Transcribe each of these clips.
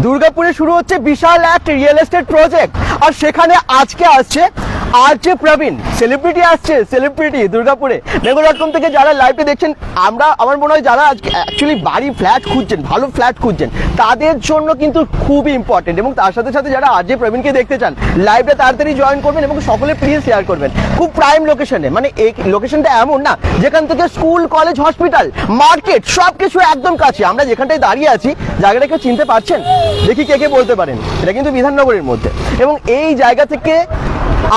দুর্গাপুরে শুরু হচ্ছে বিশাল এক রিয়েল এস্টেট প্রজেক্ট, আর সেখানে আজকে আসছে RJ প্রবীণ। সেলিব্রিটি আসছে, সেলিব্রিটি দুর্গাপুরে। বেঙ্গল.com থেকে যারা লাইভে দেখছেন, আমার মনে হয় যারা আজকে অ্যাকচুয়ালি বাড়ি ফ্ল্যাট খুঁজছেন, ভালো ফ্ল্যাট খুঁজছেন, তাদের জন্য কিন্তু খুবই ইম্পর্টেন্ট। এবং তার সাথে সাথে যারা RJ প্রবীণকে দেখতে চান, লাইভে তাড়াতাড়ি জয়েন করবেন এবং সকলে প্লিজ শেয়ার করবেন। খুব প্রাইম লোকেশনে, মানে এই লোকেশনটা এমন না যেখান থেকে স্কুল, কলেজ, হসপিটাল, মার্কেট সব কিছু একদম কাছে। আমরা যেখানটায় দাঁড়িয়ে আছি, জায়গাটা কেউ চিনতে পারছেন? দেখি কে কে বলতে পারেন। এটা কিন্তু বিধাননগরের মধ্যে, এবং এই জায়গা থেকে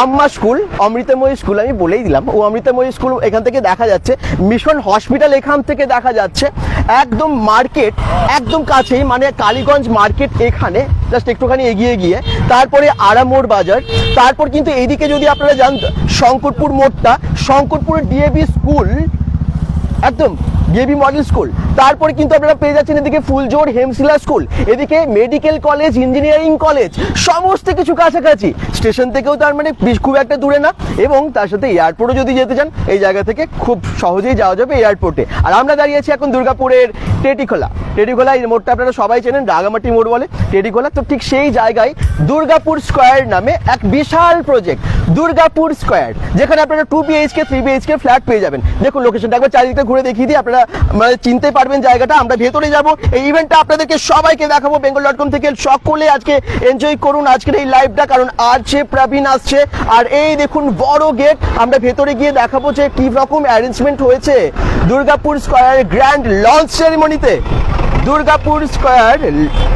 আম্মা স্কুল, অমৃতময়ী স্কুল, আমি বলেই দিলাম, ও অমৃতময়ী স্কুল এখান থেকে দেখা যাচ্ছে, মিশন হসপিটাল এখান থেকে দেখা যাচ্ছে, একদম মার্কেট একদম কাছেই, মানে কালীগঞ্জ মার্কেট এখানে জাস্ট একটুখানি এগিয়ে গিয়ে, তারপরে আরামোড় বাজার, তারপর কিন্তু এইদিকে যদি আপনারা যান শঙ্করপুর মোড়টা, শঙ্করপুর ডিএভি স্কুল, একদম ডিএভি মডেল স্কুল, তারপরে কিন্তু আপনারা পেয়ে যাচ্ছেন এদিকে ফুলজোর হেমশিলা স্কুল, এদিকে মেডিকেল কলেজ, ইঞ্জিনিয়ারিং কলেজ, সমস্ত কিছু কাছাকাছি। স্টেশন থেকেও তার মানে খুব একটা দূরে না, এবং তার সাথে এয়ারপোর্টও যদি যেতে চান, এই জায়গা থেকে খুব সহজেই যাওয়া যাবে এয়ারপোর্টে। আর আমরা দাঁড়িয়ে আছি এখন দুর্গাপুরের টেটিখোলা। টেটিখোলা এই মোড়টা আপনারা সবাই চেনেন, রাগামাটি মোড় বলে টেটিখোলা। তো ঠিক সেই জায়গায় দুর্গাপুর স্কোয়ার নামে এক বিশাল প্রজেক্ট, দুর্গাপুর স্কোয়ার, যেখানে আপনারা 2 BHK 3 BHK ফ্ল্যাট পেয়ে যাবেন। দেখুন লোকেশনটা একবার চারিদিকে ঘুরে দেখিয়ে দিই, আপনারা মানে চিনতে পারবেন জায়গাটা। আমরা ভেতরে যাব, এই ইভেন্টটা আপনাদেরকে সবাইকে দেখাবো। বেঙ্গল.com থেকে সকলে আজকে এনজয় করুন আজকের এই লাইভটা, কারণ RJ প্রবীণ আসছে। আর এই দেখুন বড় গেট, আমরা ভেতরে গিয়ে দেখাবো যে কি রকম অ্যারেঞ্জমেন্ট হয়েছে দুর্গাপুর স্কোয়ার গ্র্যান্ড লঞ্চ সেরেমনিতে। Durgapur square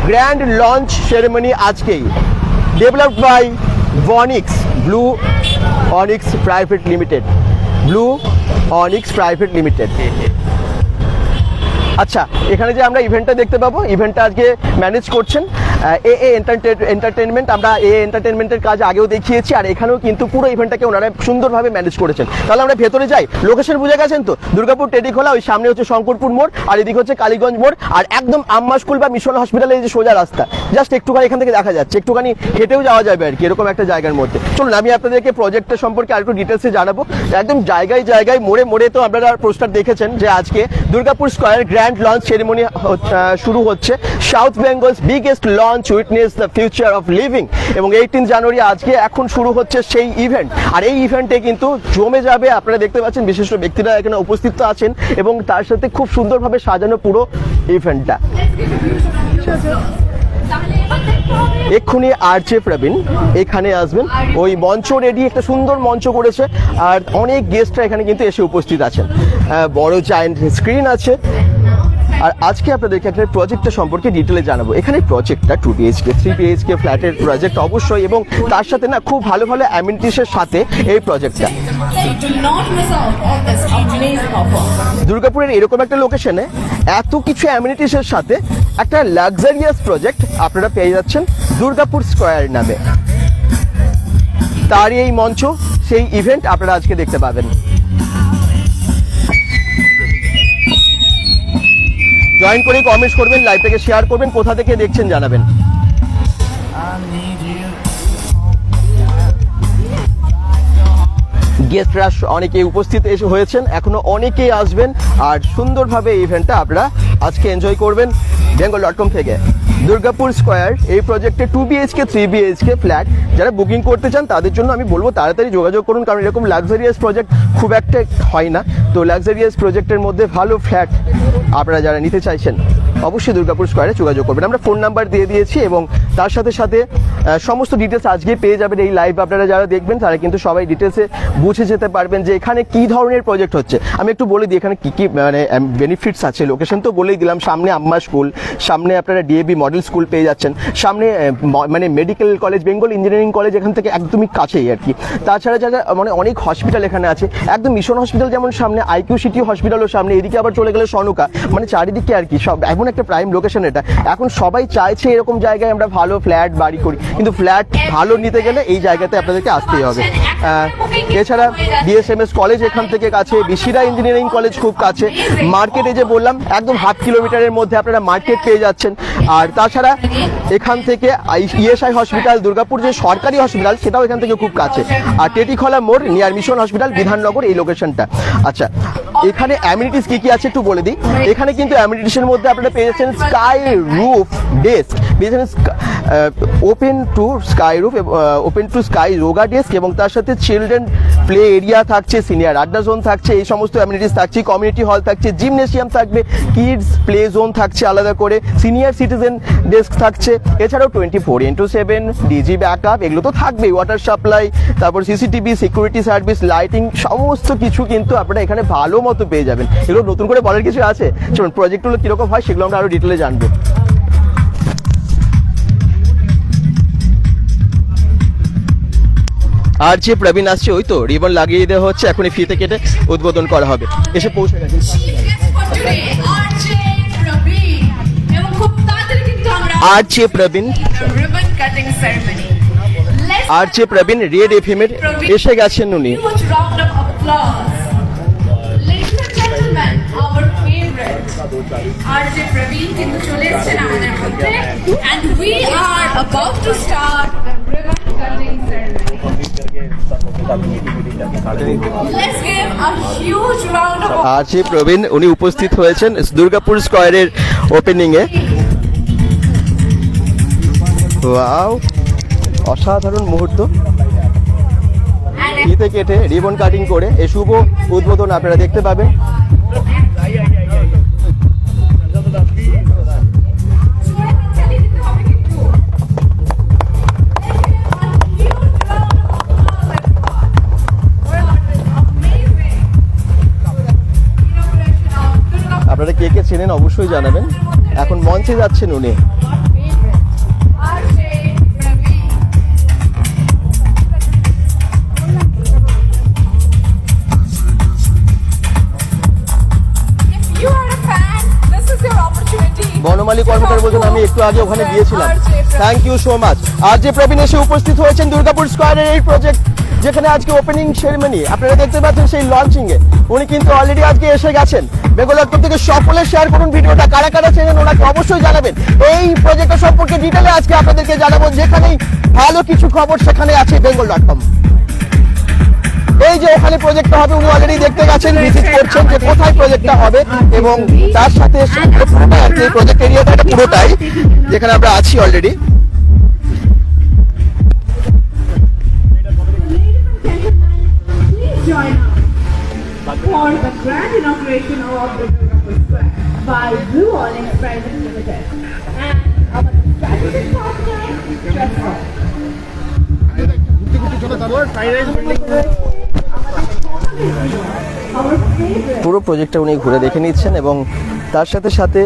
grand launch ceremony আজকেই, ডেভেলপড বাই ভনিক্স, blue onyx private limited, blue onyx private limited. আচ্ছা, এখানে যে আমরা ইভেন্টটা দেখতে পাবো, ইভেন্টটা আজকে ম্যানেজ করছেন AA এন্টারটেনমেন্ট। আমরা AA এন্টারটেনমেন্টের কাজ আগেও দেখিয়েছি, আর এখানেও কিন্তু পুরো ইভেন্টটাকে ওনারা সুন্দরভাবে ম্যানেজ করেছেন। তাহলে আমরা ভেতরে যাই। লোকেশন বুঝে গেছেন তো, দুর্গাপুর টেটিখোলা, ওই সামনে হচ্ছে শঙ্করপুর মোড়, আর এদিকে হচ্ছে কালীগঞ্জ মোড়, আর একদম আম্মা স্কুল বা মিশন হসপিটালের যে সোজা রাস্তা, জাস্ট একটুখানি এখান থেকে দেখা যাচ্ছে, একটুখানি হেঁটেও যাওয়া যাবে আর কি, এরকম একটা জায়গার মধ্যে। চলুন আমি আপনাদেরকে প্রজেক্টের সম্পর্কে আর একটু ডিটেলসে জানাবো। একদম জায়গায় জায়গায়, মোড়ে মোড়ে তো আপনারা পোস্টার দেখেছেন যে আজকে Durgapur square grand launch ceremony শুরু হচ্ছে। South Bengal's biggest launch witness the future of living, এবং 18 জানুয়ারি আজকে এখন শুরু হচ্ছে সেই ইভেন্ট। আর এই ইভেন্টে কিন্তু জমে যাবে, আপনারা দেখতে পাচ্ছেন বিশিষ্ট ব্যক্তিরা এখানে উপস্থিত আছেন, এবং তার সাথে খুব সুন্দরভাবে সাজানো পুরো ইভেন্টটা। এক্ষুনি RJ প্রবীণ এখানে আসবেন, ওই মঞ্চ রেডি, একটা সুন্দর মঞ্চ করেছে, আর অনেক গেস্টরা এখানে কিন্তু এসে উপস্থিত আছেন, বড় জায়ান্ট স্ক্রিন আছে। আর আজকে আপনাদেরকে একটা প্রজেক্টটা সম্পর্কে ডিটেলে জানাবো। এখানে প্রজেক্টটা 2 BHK 3 BHK ফ্ল্যাটের প্রজেক্ট অবশ্যই, এবং তার সাথে না খুব ভালো ভালো অ্যামিনিটিসের সাথে এই প্রজেক্টটা। দুর্গাপুরের এরকম একটা লোকেশনে এত কিছু অ্যামিনিটিসের সাথে একটা লাক্সারিয়াস প্রজেক্ট আপনারা পেয়ে যাচ্ছেন দুর্গাপুর স্কোয়ার নামে। তারই এই মঞ্চ, সেই ইভেন্ট আপনারা আজকে দেখতে পাবেন। জয়েন করে কমেন্টস করবেন, লাইভটাকে শেয়ার করবেন, কোথা থেকে দেখছেন জানাবেন। গেস্টরা অনেকেই উপস্থিত হয়েছেন, এখনো অনেকেই আসবেন, আর সুন্দরভাবে এই ইভেন্টটা আপনারা আজকে এনজয় করবেন বেঙ্গল.com থেকে। দুর্গাপুর স্কোয়ার এই প্রজেক্টে 2 BHK 3 BHK ফ্ল্যাট যারা বুকিং করতে চান, তাদের জন্য আমি বলবো তাড়াতাড়ি যোগাযোগ করুন, কারণ এরকম লাক্সারিয়াস প্রজেক্ট খুব একটা হয় না। তো লাক্সারিয়াস প্রজেক্টের মধ্যে ভালো ফ্ল্যাট আপনারা যারা নিতে চাইছেন, অবশ্যই দুর্গাপুর স্কোয়ারে যোগাযোগ করবেন। আমরা ফোন নাম্বার দিয়ে দিয়েছি, এবং তার সাথে সাথে সমস্ত ডিটেলস আজকে পেয়ে যাবেন। এই লাইভ আপনারা যারা দেখবেন, তারা কিন্তু সবাই ডিটেলসে বুঝে যেতে পারবেন যে এখানে কি ধরনের প্রজেক্ট হচ্ছে। আমি একটু বলে দিই এখানে কি কি মানে বেনিফিটস আছে। লোকেশন তো বলেই দিলাম, সামনে আম্মা স্কুল, সামনে আপনারা ডিএভি মডেল স্কুল পেয়ে যাচ্ছেন, সামনে মানে medical college, Bengal engineering college এখান থেকে একদমই কাছেই আর কি। তাছাড়া যারা মানে অনেক হসপিটাল এখানে আছে, একদম মিশন হসপিটাল যেমন সামনে, IQ সিটি হসপিটালও সামনে, এদিকে আবার চলে গেলে সনুকা, মানে চারিদিকে আর কি সব এমন একটা প্রাইম লোকেশন এটা। এখন সবাই চাইছে এরকম জায়গায় আমরা ভালো ফ্ল্যাট বাড়ি করি, কিন্তু ফ্ল্যাট ভালো নিতে গেলে এই জায়গাতে আপনাদেরকে আসতেই হবে। এছাড়া ডিএসএমএস কলেজ এখান থেকে কাছে, বিশিরা ইঞ্জিনিয়ারিং কলেজ খুব কাছে, মার্কেটে যে বললাম একদম 1/2 কিলোমিটারের মধ্যে আপনারা মার্কেট পেয়ে যাচ্ছেন। আর তাছাড়া এখান থেকে ইএসআই হসপিটাল, দুর্গাপুর যে সরকারি হসপিটাল সেটাও এখান থেকে খুব কাছে। আর টেটিখলা মোড় নিয়ার মিশন হসপিটাল, বিধাননগর, এই লোকেশনটা। আচ্ছা, এখানে অ্যামিনিটিস কি কি আছে একটু বলে দিই। এখানে কিন্তু অ্যামিনিটিসের মধ্যে আপনারা পেয়ে যাচ্ছেন স্কাই রুফ ডেস্ক, পেয়েছেন open to sky roof, open to sky yoga desk, এবং তার সাথে চিলড্রেন প্লে এরিয়া থাকছে, সিনিয়র আড্ডা জোন থাকছে, এই সমস্ত অ্যামিনিটিস থাকছে, কমিউনিটি হল থাকছে, জিমনেশিয়াম থাকবে, কিডস প্লে জোন থাকছে আলাদা করে, সিনিয়র সিটিজেন ডেস্ক থাকছে। এছাড়াও 24x7 ডিজি ব্যাকআপ এগুলো তো থাকবেই, ওয়াটার সাপ্লাই, তারপর সিসিটিভি, সিকিউরিটি সার্ভিস, লাইটিং, সমস্ত কিছু কিন্তু আপনারা এখানে ভালো মতো পেয়ে যাবেন। এগুলো নতুন করে বলার কিছু আছে? চলুন প্রজেক্টগুলো কীরকম হয় সেগুলো আমরা আরও ডিটেলে জানবো। আর যে প্রবীণ আসছে ওই তো রিবন লাগিয়ে দেওয়া হচ্ছে, এখনই ফিতে কেটে উদ্বোধন করা হবে। এসে পৌঁছে গেছে আর যে প্রবীণ রেড এফএম এর এসে গেছেন উনি। RJ Praveen কিন্তু চলে এসেছেন আমাদের মধ্যে, and we are about to start the ribbon cutting ceremony. Let's give a huge round of applause. RJ প্রবীণ উনি উপস্থিত হয়েছেন দুর্গাপুর স্কয়ারের ওপেনিং এ। ওয়াও, অসাধারণ মুহূর্ত। ফিতে কেটে রিবন কাটিং করে এই শুভ উদ্বোধন আপনারা দেখতে পাবেন। আপনারা কে কে চেনেন অবশ্যই জানাবেন। এখন মঞ্চে যাচ্ছেন উনি। বনমালী কর্মকার বলছেন আমি একটু আগে ওখানে গিয়েছিলাম। Thank you so much. RJ Prabin এসে উপস্থিত হয়েছেন দুর্গাপুর স্কয়ারের এই প্রজেক্ট যেখানে আজকে ওপেনিং সেরেমনি আপনারা দেখতে পাচ্ছেন, সেই লঞ্চিং এ উনি কিন্তু অলরেডি আজকে এসে গেছেন। বেঙ্গল.com থেকে সকলে শেয়ার করুন ভিডিওটা, কারা কারা চেনেন ওনাকে অবশ্যই জানাবেন। এই প্রজেক্টটা সম্পর্কে ডিটেলে আজকে আপনাদেরকে জানাবো, যেখানেই ভালো কিছু খবর সেখানে আছে বেঙ্গল.com। এই যে ওখানে প্রজেক্টটা হবে উনি অলরেডি দেখতে গেছেন, ভিজিট করছেন যে কোথায় প্রজেক্টটা হবে, এবং তার সাথে এই প্রজেক্ট এরিয়াটা পুরোটাই যেখানে আমরা আছি already. Join us for the grand inauguration of the Durgapur Square by Blue Orleans Private Limited and our strategic partner, Trustful. পুরো প্রজেক্টটা উনি ঘুরে দেখে নিচ্ছেন, এবং তার সাথে সাথে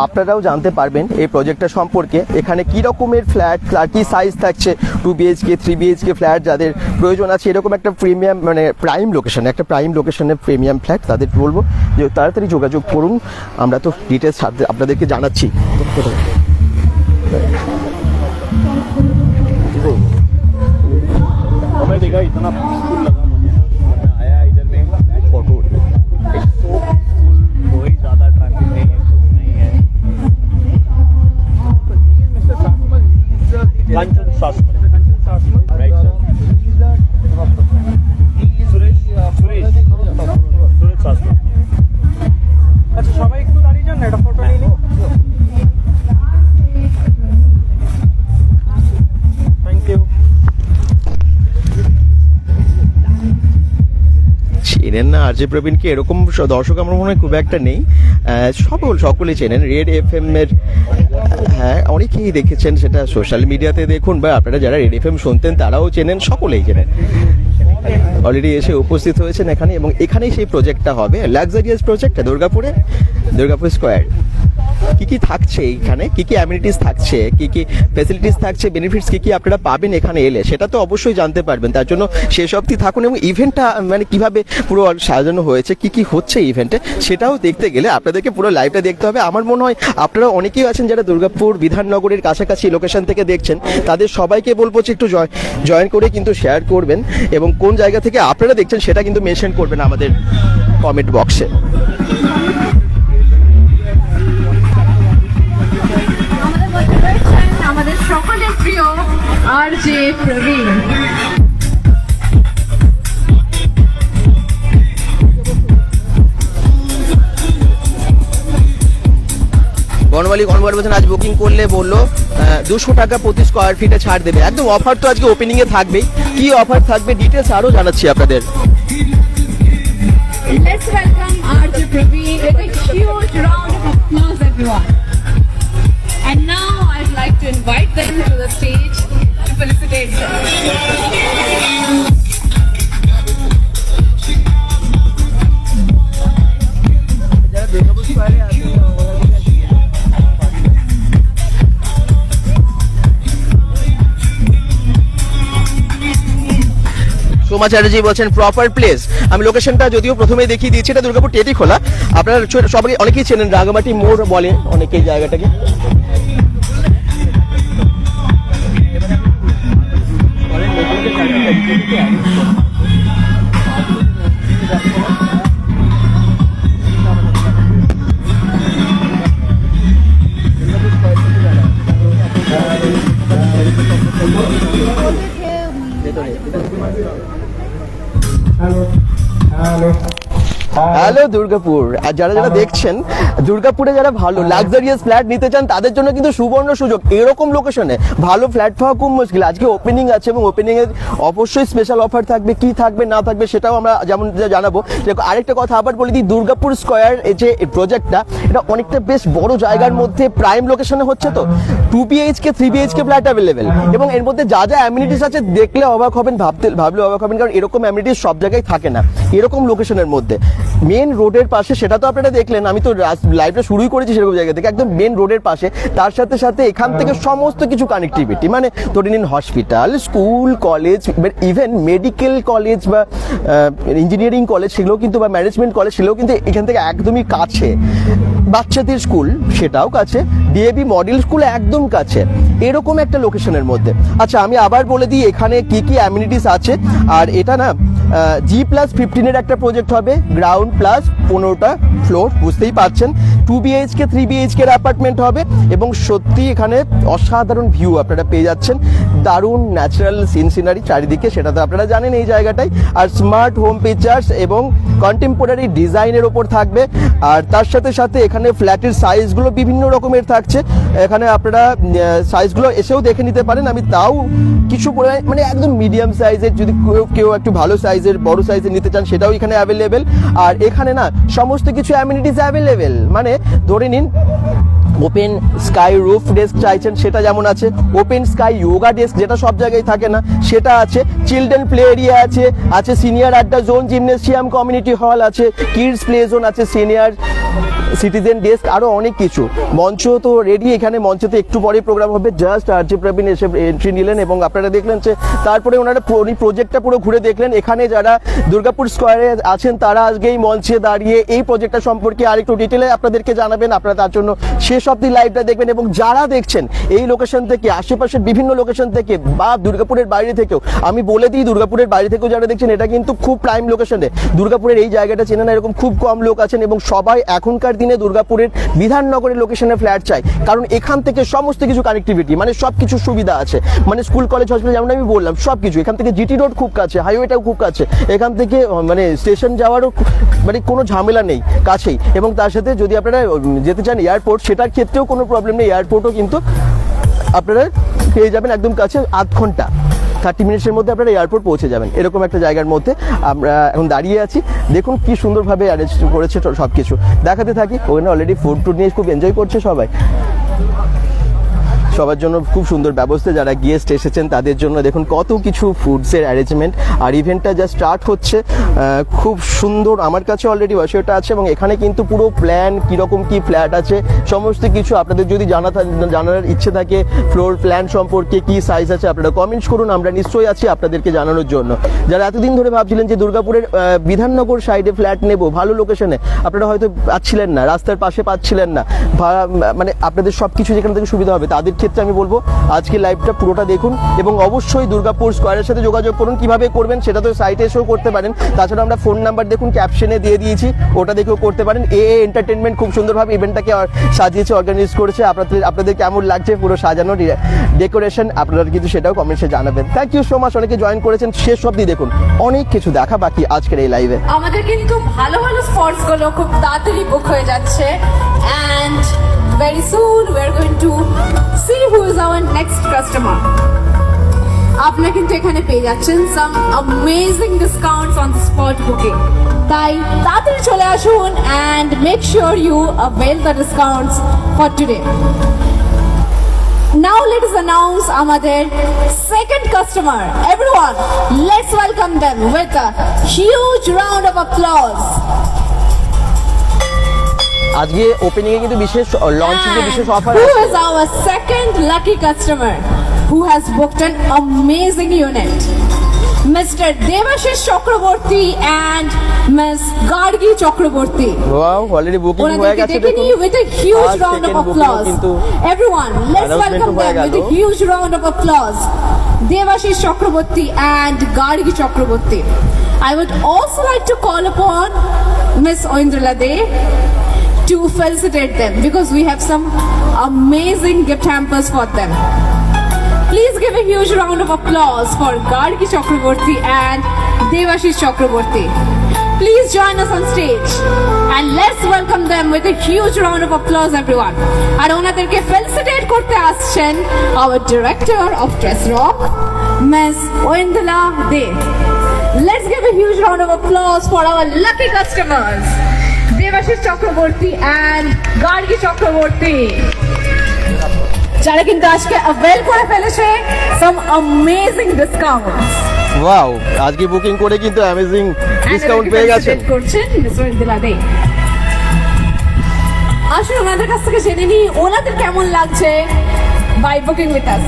আপনারাও জানতে পারবেন এই প্রজেক্টটা সম্পর্কে। এখানে কী রকমের ফ্ল্যাট কী সাইজ থাকছে, 2 BHK 3 BHK ফ্ল্যাট যাদের প্রয়োজন আছে এরকম একটা প্রিমিয়াম মানে প্রাইম লোকেশনের প্রিমিয়াম ফ্ল্যাট, তাদের বলবো যে তাড়াতাড়ি যোগাযোগ করুন। আমরা তো ডিটেলস আপনাদেরকে জানাচ্ছি। देखा इतना पीसफुल लगा मुझे ना, मैं आया इधर में फोटो कोई ज़्यादा ट्रैफिक नहीं है, कुछ नहीं है। Kanchan Shasmal right sir, Suresh Shasmal. अच्छा সবাই একটু দাঁড়িয়ে যান, একটা ফটো নিয়ে নিন। Thank you. চেনেন না RJ প্রবীণকে? এরকম দর্শক আমার মনে হয় খুব একটা নেই, সকলেই চেনেন। রেড এফএম এর হ্যাঁ অনেকেই দেখেছেন, সেটা সোশ্যাল মিডিয়াতে দেখুন বা আপনারা যারা রেড এফএম শুনতেন তারাও চেনেন, সকলেই চেনেন। অলরেডি এসে উপস্থিত হয়েছেন এখানে, এবং এখানেই সেই প্রজেক্টটা হবে, লাক্সারিয়াস প্রজেক্ট দুর্গাপুর স্কয়ার। কি কি থাকছে এখানে, কি কি অ্যামিনিটিস থাকছে, কি কি ফ্যাসিলিটিস থাকছে, বেনিফিটস কি কি আপনারা পাবেন এখানে এলে, সেটা তো অবশ্যই জানতে পারবেন। তার জন্য শেষ অবধি থাকুন এবং ইভেন্টটা মানে কিভাবে পুরো সাজানো হয়েছে, কি কি হচ্ছে ইভেন্টে, সেটাও দেখতে গেলে আপনাদেরকে পুরো লাইভটা দেখতে হবে। আমার মনে হয় আপনারা অনেকেই আছেন যারা দুর্গাপুর বিধাননগরের কাছাকাছি লোকেশন থেকে দেখছেন, তাদের সবাইকে বলবো যে একটু জয়েন করে কিন্তু শেয়ার করবেন এবং কোন জায়গা থেকে আপনারা দেখছেন সেটা কিন্তু মেনশন করবেন আমাদের কমেন্ট বক্সে। আমাদের মধ্যে রয়েছেন আমাদের সকলের প্রিয় আরজে প্রবীণ। বনমালী কনভার্ট বলছেন আজ বুকিং করলে বললো 200 টাকা প্রতি স্কোয়ার ফিটে ছাড় দেবে। একদম অফার তো আজকে ওপেনিংয়ে থাকবেই, কি অফার থাকবে ডিটেলস আরও জানাচ্ছি আপনাদের। Let's welcome RJ Praveen with a huge round of applause, everyone. And now I'd like to invite them to the stage to felicitate them. Soma Chatterjee বলছেন প্রপার প্লেস। আমি লোকেশনটা যদিও প্রথমেই দেখিয়ে দিয়েছি, এটা দুর্গাপুর টেটি খোলা। আপনারা সবাই অনেকেই চেনেন, রাঙামাটি মোড় বলে অনেকেই জায়গাটাকে। হ্যালো দুর্গাপুর। আর যারা যারা দেখছেন দুর্গাপুরে, যারা ভালো লাক্সারিয়াস ফ্ল্যাট নিতে চান তাদের জন্য কিন্তু সুবর্ণ সুযোগ। এরকম লোকেশনে ভালো ফ্ল্যাট পাওয়া খুব মুশকিল। আজকে ওপেনিং আছে এবং ওপেনিং এর অবশ্যই স্পেশাল অফার থাকবে, কি থাকবে না থাকবে সেটাও আমরা যেমন জানাবো। আরেকটা কথা আবার বলে দিই, দুর্গাপুর স্কোয়ার এই যে প্রজেক্টটা, এটা অনেকটা বেশ বড় জায়গার মধ্যে প্রাইম লোকেশনে হচ্ছে। তো 2 BHK 3 BHK ফ্ল্যাট অ্যাভেলেবেল এবং এর মধ্যে যা যা অ্যামিনিটিস আছে দেখলে অবাক হবেন, ভাবলে অবাক হবেন, কারণ এরকম অ্যামিনিটিস সব জায়গায় থাকে না এরকম লোকেশনের মধ্যে। মেন রোডের পাশে, সেটা তো আপনারা দেখলেন, আমি তো লাইভটা শুরুই করেছি সেরকম জায়গা থেকে, একদম মেন রোডের পাশে। তার সাথে সাথে এখান থেকে সমস্ত কিছু কানেক্টিভিটি, মানে ধরে নিন hospital, school, college, even medical college বা ইঞ্জিনিয়ারিং কলেজ সেগুলো কিন্তু, বা ম্যানেজমেন্ট কলেজ সেগুলো কিন্তু এখান থেকে একদমই কাছে। বাচ্চাদের স্কুল সেটাও কাছে, ডিএবি মডেল স্কুল একদম কাছে, এরকম একটা লোকেশনের মধ্যে। আচ্ছা আমি আবার বলে দিই এখানে কি কি অ্যামিনিটিস আছে। আর এটা না G+15 একটা প্রজেক্ট হবে, গ্রাউন্ড প্লাস 15টা ফ্লোর, বুঝতেই পারছেন। 2 BHK 3 BHK এর অ্যাপার্টমেন্ট হবে এবং সত্যি এখানে অসাধারণ ভিউ আপনারা পেয়ে যাচ্ছেন, দারুণ ন্যাচারাল সিনারি চারিদিকে, সেটা তো আপনারা জানেন এই জায়গাটাই। আর স্মার্ট হোম পিকচার্স এবং কন্টেম্পোরারি ডিজাইনের ওপর থাকবে। আর তার সাথে সাথে এখানে ফ্ল্যাটের সাইজগুলো বিভিন্ন রকমের থাকছে, এখানে আপনারা সাইজগুলো এসেও দেখে নিতে পারেন। আমি তাও কিছু মানে একদম মিডিয়াম সাইজের, যদি কেউ একটু ভালো সাইজের বড় সাইজের নিতে চান সেটাও এখানে অ্যাভেলেবেল। আর এখানে না সমস্ত কিছু অ্যামিনিটিস অ্যাভেলেবেল, মানে ধরে নিন ওপেন স্কাই রুফ ডেস্ক চাইছেন সেটা যেমন আছে, ওপেন স্কাই যোগা ডেস্ক যেটা সব জায়গায় থাকে না সেটা আছে, চিলড্রেন প্লে এরিয়া আছে সিনিয়র আড্ডা জোন, জিমনেসিয়াম, কমিউনিটি হল আছে, কিডস প্লে জোন আছে, সিনিয়র সিটিজেন ডেস্ক, আরো অনেক কিছু। মঞ্চ তো রেডি, এখানে মঞ্চতে একটু পরে প্রোগ্রাম হবে। জাস্ট আরজে প্রবীণ এসে এন্ট্রি নিলেন এবং আপনারা দেখলেন যে তারপরে ওনারা প্রজেক্টটা পুরো ঘুরে দেখলেন। এখানে যারা দুর্গাপুর স্কোয়ারে আছেন তারা আজকে এই মঞ্চে দাঁড়িয়ে এই প্রজেক্টটা সম্পর্কে আরেকটু ডিটেলে আপনাদেরকে জানাবেন। আপনারা তার জন্য শেষ অবধি লাইভটা দেখবেন এবং যারা দেখছেন এই লোকেশন থেকে, আশেপাশের বিভিন্ন লোকেশন থেকে বা দুর্গাপুরের বাইরে থেকেও, আমি বলে দিই দুর্গাপুরের বাইরে থেকেও যারা দেখছেন এটা কিন্তু খুব প্রাইম লোকেশনে। দুর্গাপুরের এই জায়গাটা চেনে না এরকম খুব কম লোক আছেন এবং সবাই এখনকার দিনে দুর্গাপুরের বিধাননগরের লোকেশনে ফ্ল্যাট চাই, কারণ এখান থেকে সমস্ত কিছু কানেক্টিভিটি, মানে সব কিছু সুবিধা আছে, মানে স্কুল কলেজ হসপিটাল যেমন আমি বললাম সব কিছু। এখান থেকে জিটি রোড খুব কাছে, হাইওয়েটাও খুব কাছে, এখান থেকে মানে স্টেশন যাওয়ারও মানে কোনো ঝামেলা নেই, কাছেই। এবং তার সাথে যদি আপনারা যেতে চান এয়ারপোর্ট, সেটার ক্ষেত্রেও কোনো প্রবলেম নেই, এয়ারপোর্টও কিন্তু আপনারা পেয়ে যাবেন একদম কাছে, আধ ঘন্টা 30 মিনিটের মধ্যে আপনারা এয়ারপোর্ট পৌঁছে যাবেন, এরকম একটা জায়গার মধ্যে আমরা এখন দাঁড়িয়ে আছি। দেখুন কি সুন্দরভাবে অ্যারেঞ্জ করেছে সব কিছু, দেখাতে থাকি। ওখানে অলরেডি ফুড টুড নিয়ে খুব এনজয় করছে সবাই। সবার জন্য খুব সুন্দর ব্যবস্থা, যারা গেস্ট এসেছেন তাদের জন্য দেখুন কত কিছু ফুডসের অ্যারেঞ্জমেন্ট। আর ইভেন্টটা যা স্টার্ট হচ্ছে খুব সুন্দর, আমার কাছে অলরেডি বিষয়টা আছে এবং এখানে কিন্তু পুরো প্ল্যান কীরকম কি ফ্ল্যাট আছে সমস্ত কিছু আপনাদের যদি জানার ইচ্ছে থাকে, ফ্লোর প্ল্যান সম্পর্কে কি সাইজ আছে, আপনারা কমেন্টস করুন, আমরা নিশ্চয়ই আছি আপনাদেরকে জানানোর জন্য। যারা এতদিন ধরে ভাবছিলেন যে দুর্গাপুরের বিধাননগর সাইডে ফ্ল্যাট নেব ভালো লোকেশনে, আপনারা হয়তো পাচ্ছিলেন না, রাস্তার পাশে পাচ্ছিলেন না, মানে আপনাদের সব কিছু যেখান থেকে সুবিধা হবে, তাদের ক্ষেত্রে আমি বলবো আজকে লাইভটা পুরোটা দেখুন এবং অবশ্যই দুর্গাপুর স্কোয়ারের সাথে যোগাযোগ করুন। কিভাবে করবেন সেটা তো সাইটে এসেও করতে পারেন, তাছাড়া আমরা ফোন নাম্বার দেখুন ক্যাপশনে দিয়ে দিয়েছি, ওটা দেখেও করতে পারেন। এন্টারটেনমেন্ট খুব সুন্দরভাবে ইভেন্টটাকে সাজিয়েছে, অর্গানাইজ করেছে। আপনাদের কেমন লাগছে পুরো সাজানো ডেকোরেশন, আপনারা কিন্তু সেটাও কমেন্টসে জানাবেন। থ্যাংক ইউ সো মাচ, অনেকে জয়েন করেছেন, শেষ অবধি দেখুন, অনেক কিছু দেখা বাকি আজকের এই লাইভে। আমাদের কিন্তু ভালো ভালো স্পটস গুলো খুব তাড়াতাড়ি বুক হয়ে যাচ্ছে and very soon we are going to see who is our next customer. আপনারা কিন্তু এখানে পেয়ে যাচ্ছেন some amazing discounts on the spot booking. তাই তাড়াতাড়ি চলে আসুন and make sure you avail the discounts for today. Now let us announce আমাদের second customer. Everyone, let's welcome them with a huge round of applause. আজকে opening এ কিন্তু বিশেষ launching এ বিশেষ offer Who আছে। is our second lucky customer who has booked an amazing unit? Mr. Devashish Chakraborty and Ms. Gargi Chakraborty. Wow, already booking হয়ে গেছে Taking দেখুন। you with a huge R round of second booking O applause. কিন্তু Everyone, let's announcement welcome হয়ে them with a গেল। huge round of applause. Devashish Chakraborty and Gargi Chakraborty. I would also like to call upon Ms. Oindrila De to felicitate them because we have some amazing gift hampers for them. Please give a huge round of applause for Gargi Chakraborty and Devashish Chakraborty. Please join us on stage and let's welcome them with a huge round of applause, everyone. আর ওনাদেরকে felicitate করতে আসছেন our director of Dress Rock, Ms. Oindrila De. Let's give a huge round of applause for our lucky customers, Devashish Chakraborty and Gargi Chakraborty. যারা কিন্তু আজকে avail করে ফেলেছে some amazing discounts. Wow, আজকে booking করে কিন্তু অ্যামেজিং ডিসকাউন্ট পেয়ে গেছেন। করছেন Ms. Oindrila De. আসুন ওনাদের কাছ থেকে জেনে নিই ওনাদের কেমন লাগছে by booking with us.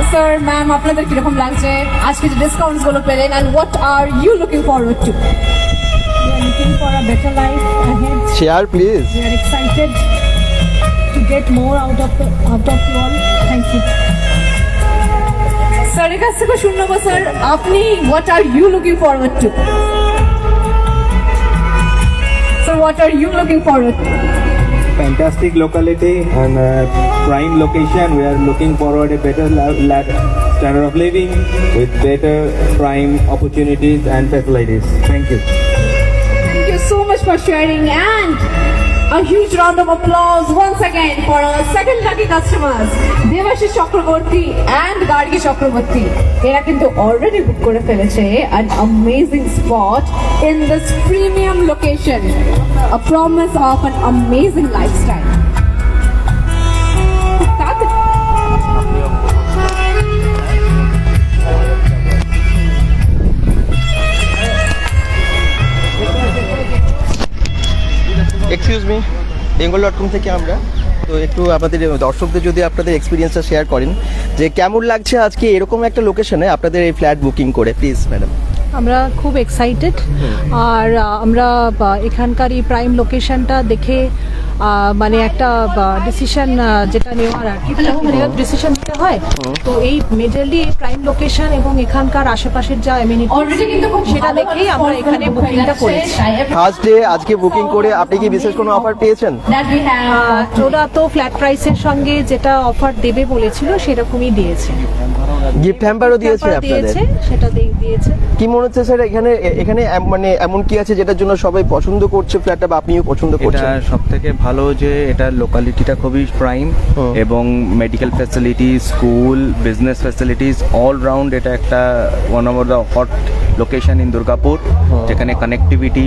Sir ma'am, আপনাদের কিরকম লাগছে আজকে যে ডিসকাউন্টস গুলো পেলেন and what are you looking forward to? We are looking for a better life ahead. Share please. We are excited to get more out of you all. Thank you. স্যারের কাছ থেকে শুনবো স্যার, আপনি what are you looking forward to? Sir, what are you looking forward to? Fantastic locality and prime location. We are looking forward a better standard of living with better prime opportunities and facilities. Thank you. Thank you so much for sharing and a huge round of applause once again for our second lucky customers, Devashish Chakraborty and Gargi Chakraborty. এরা কিন্তু already book করে ফেলেছে an amazing spot in this premium location, a promise of an amazing lifestyle. Excuse me, বেঙ্গল.com থেকে আমরা তো একটু আপনাদের দর্শকদের যদি আপনাদের এক্সপিরিয়েন্সটা শেয়ার করেন যে কেমন লাগছে আজকে এরকম একটা লোকেশনে আপনাদের এই ফ্ল্যাট বুকিং করে, প্লিজ ম্যাডাম। আমরা খুব এক্সাইটেড আর আমরা এখানকার এই প্রাইম লোকেশনটা দেখে মানে একটা ডিসিশন যেটা নেওয়ার আর কি ডিসিশন নিতে হয়, তো এই মেজরলি প্রাইম লোকেশন এবং এখানকার আশেপাশের যা Already কিন্তু খুব সেটা ভালো দেখেই ভালো আমরা spot এখানে গুলো book হয়ে বুকিংটা যাচ্ছে। করেছি। ফার্স্ট ডে আজকে বুকিং করে আপনি কি বিশেষ কোনো অফার পেয়েছেন? That we have ওরা তো ফ্ল্যাট প্রাইসের সঙ্গে যেটা অফার দেবে বলেছিল সেরকমই দিয়েছে। গিফট হ্যাম্পারও দিয়েছে hamper আপনাদের? দিয়েছে, সেটা দিয়েছে। কি মনে হচ্ছে স্যার এখানে এখানে মানে এমন কি আছে যেটার জন্য সবাই পছন্দ করছে ফ্ল্যাটটা বা আপনিও পছন্দ এটা করছেন? সব থেকে ভালো যে এটা লোকালিটিটা খুবই প্রাইম হুম। এবং medical facilities, school, business facilities all round এটা একটা one of the hot location in Durgapur, যেখানে কানেক্টিভিটি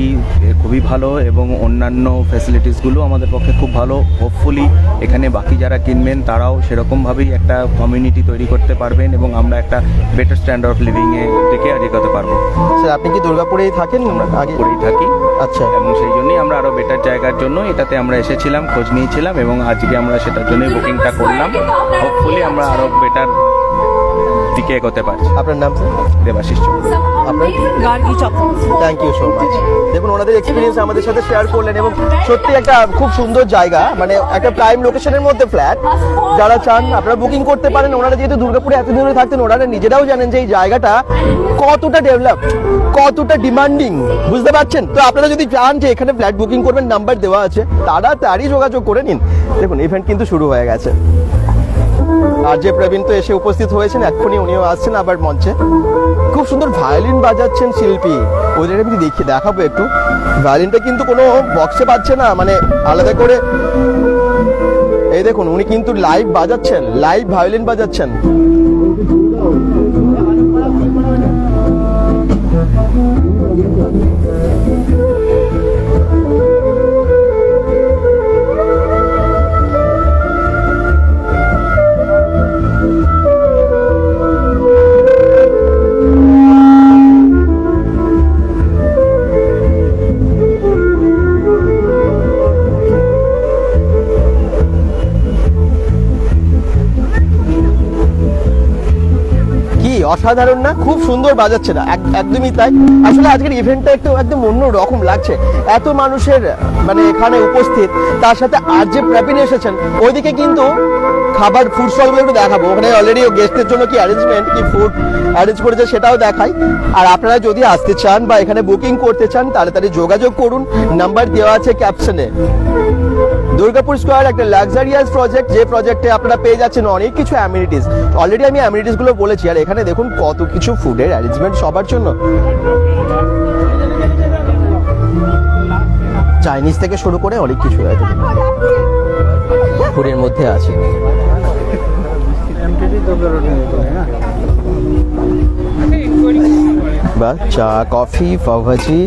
খুবই ভালো এবং অন্যান্য ফ্যাসিলিটিসগুলো আমাদের পক্ষে খুব ভালো। হোপফুলি এখানে বাকি যারা কিনবেন তারাও সেরকমভাবেই একটা কমিউনিটি তৈরি করতে পারবেন এবং আমরা একটা বেটার স্ট্যান্ডার্ড অফ লিভিংয়ের দিকে এগোতে পারবো। স্যার আপনি কি দুর্গাপুরেই থাকেন আগে? করেই থাকি আচ্ছা, এবং সেই জন্যই আমরা আরও বেটার জায়গার জন্য এটাতে আমরা এসেছিলাম, খোঁজ নিয়েছিলাম এবং আজকে আমরা সেটার জন্যই বুকিংটা করলাম। হোপফুলি আমরা আরও বেটার দিকে এগোতে পারছি। আপনার নাম স্যার? দেবাশিস চৌধুরী। আপনার? Gargi Chakraborty. Thank you so much. দেখুন ওনাদের এক্সপিরিয়েন্স আমাদের সাথে শেয়ার করলেন এবং সত্যি একটা খুব সুন্দর জায়গা, মানে একটা প্রাইম লোকেশনের মধ্যে ফ্ল্যাট। যারা চান আপনারা বুকিং করতে পারেন। ওনারা যেহেতু দুর্গাপুরে এতদিন ধরে থাকতেন, ওনারা নিজেরাও জানেন যে এই জায়গাটা কতটা ডেভেলপ, কতটা ডিমান্ডিং, বুঝতে পারছেন? তো আপনারা যদি চান যে এখানে ফ্ল্যাট বুকিং করবেন, নাম্বার দেওয়া আছে, তাড়াতাড়ি যোগাযোগ করে নিন। দেখুন ইভেন্ট কিন্তু শুরু হয়ে গেছে। আর যে প্রবীণ তো এসে উপস্থিত হয়েছেন, এক্ষুনি উনিও আসছেন আবার মঞ্চে। খুব সুন্দর ভায়োলিন বাজাচ্ছেন শিল্পী, ওদের আমি দেখাবো একটু। ভায়োলিনটা কিন্তু কোনো বক্সে পাচ্ছে না, মানে আলাদা করে। এই দেখুন উনি কিন্তু লাইভ বাজাচ্ছেন, লাইভ ভায়োলিন বাজাচ্ছেন। কি অসাধারণ না? খুব সুন্দর বাজাচ্ছে না? একদমই তাই। আসলে আজকের ইভেন্টটা একদম অন্য রকম লাগছে। এত মানুষের মানে এখানে উপস্থিত, তার সাথে আর যে প্রবীণ এসেছেন, ওইদিকে কিন্তু খাবার ফুড স্টলগুলো একটু দেখাবো। ওখানে অলরেডি গেস্টের জন্য কি অ্যারেঞ্জমেন্ট, কি ফুড অ্যারেঞ্জ করেছে সেটাও দেখাই। আর আপনারা যদি আসতে চান বা এখানে বুকিং করতে চান, তাড়াতাড়ি যোগাযোগ করুন, নাম্বার দেওয়া আছে ক্যাপশনে। দুর্গাপুর স্কোয়ার একটা লাক্সারিয়াস প্রজেক্ট, যে প্রজেক্টে আপনারা পেয়ে যাচ্ছেন অনেক কিছু অ্যামিনিটিস। অলরেডি আমি অ্যামিনিটিস গুলো বলেছি, আর এখানে দেখুন কত কিছু ফুডের অ্যারেঞ্জমেন্ট সবার জন্য। চাইনিজ থেকে শুরু করে অনেক কিছু ফুডের মধ্যে আছে। বা চা, কফি, পাওভাজি,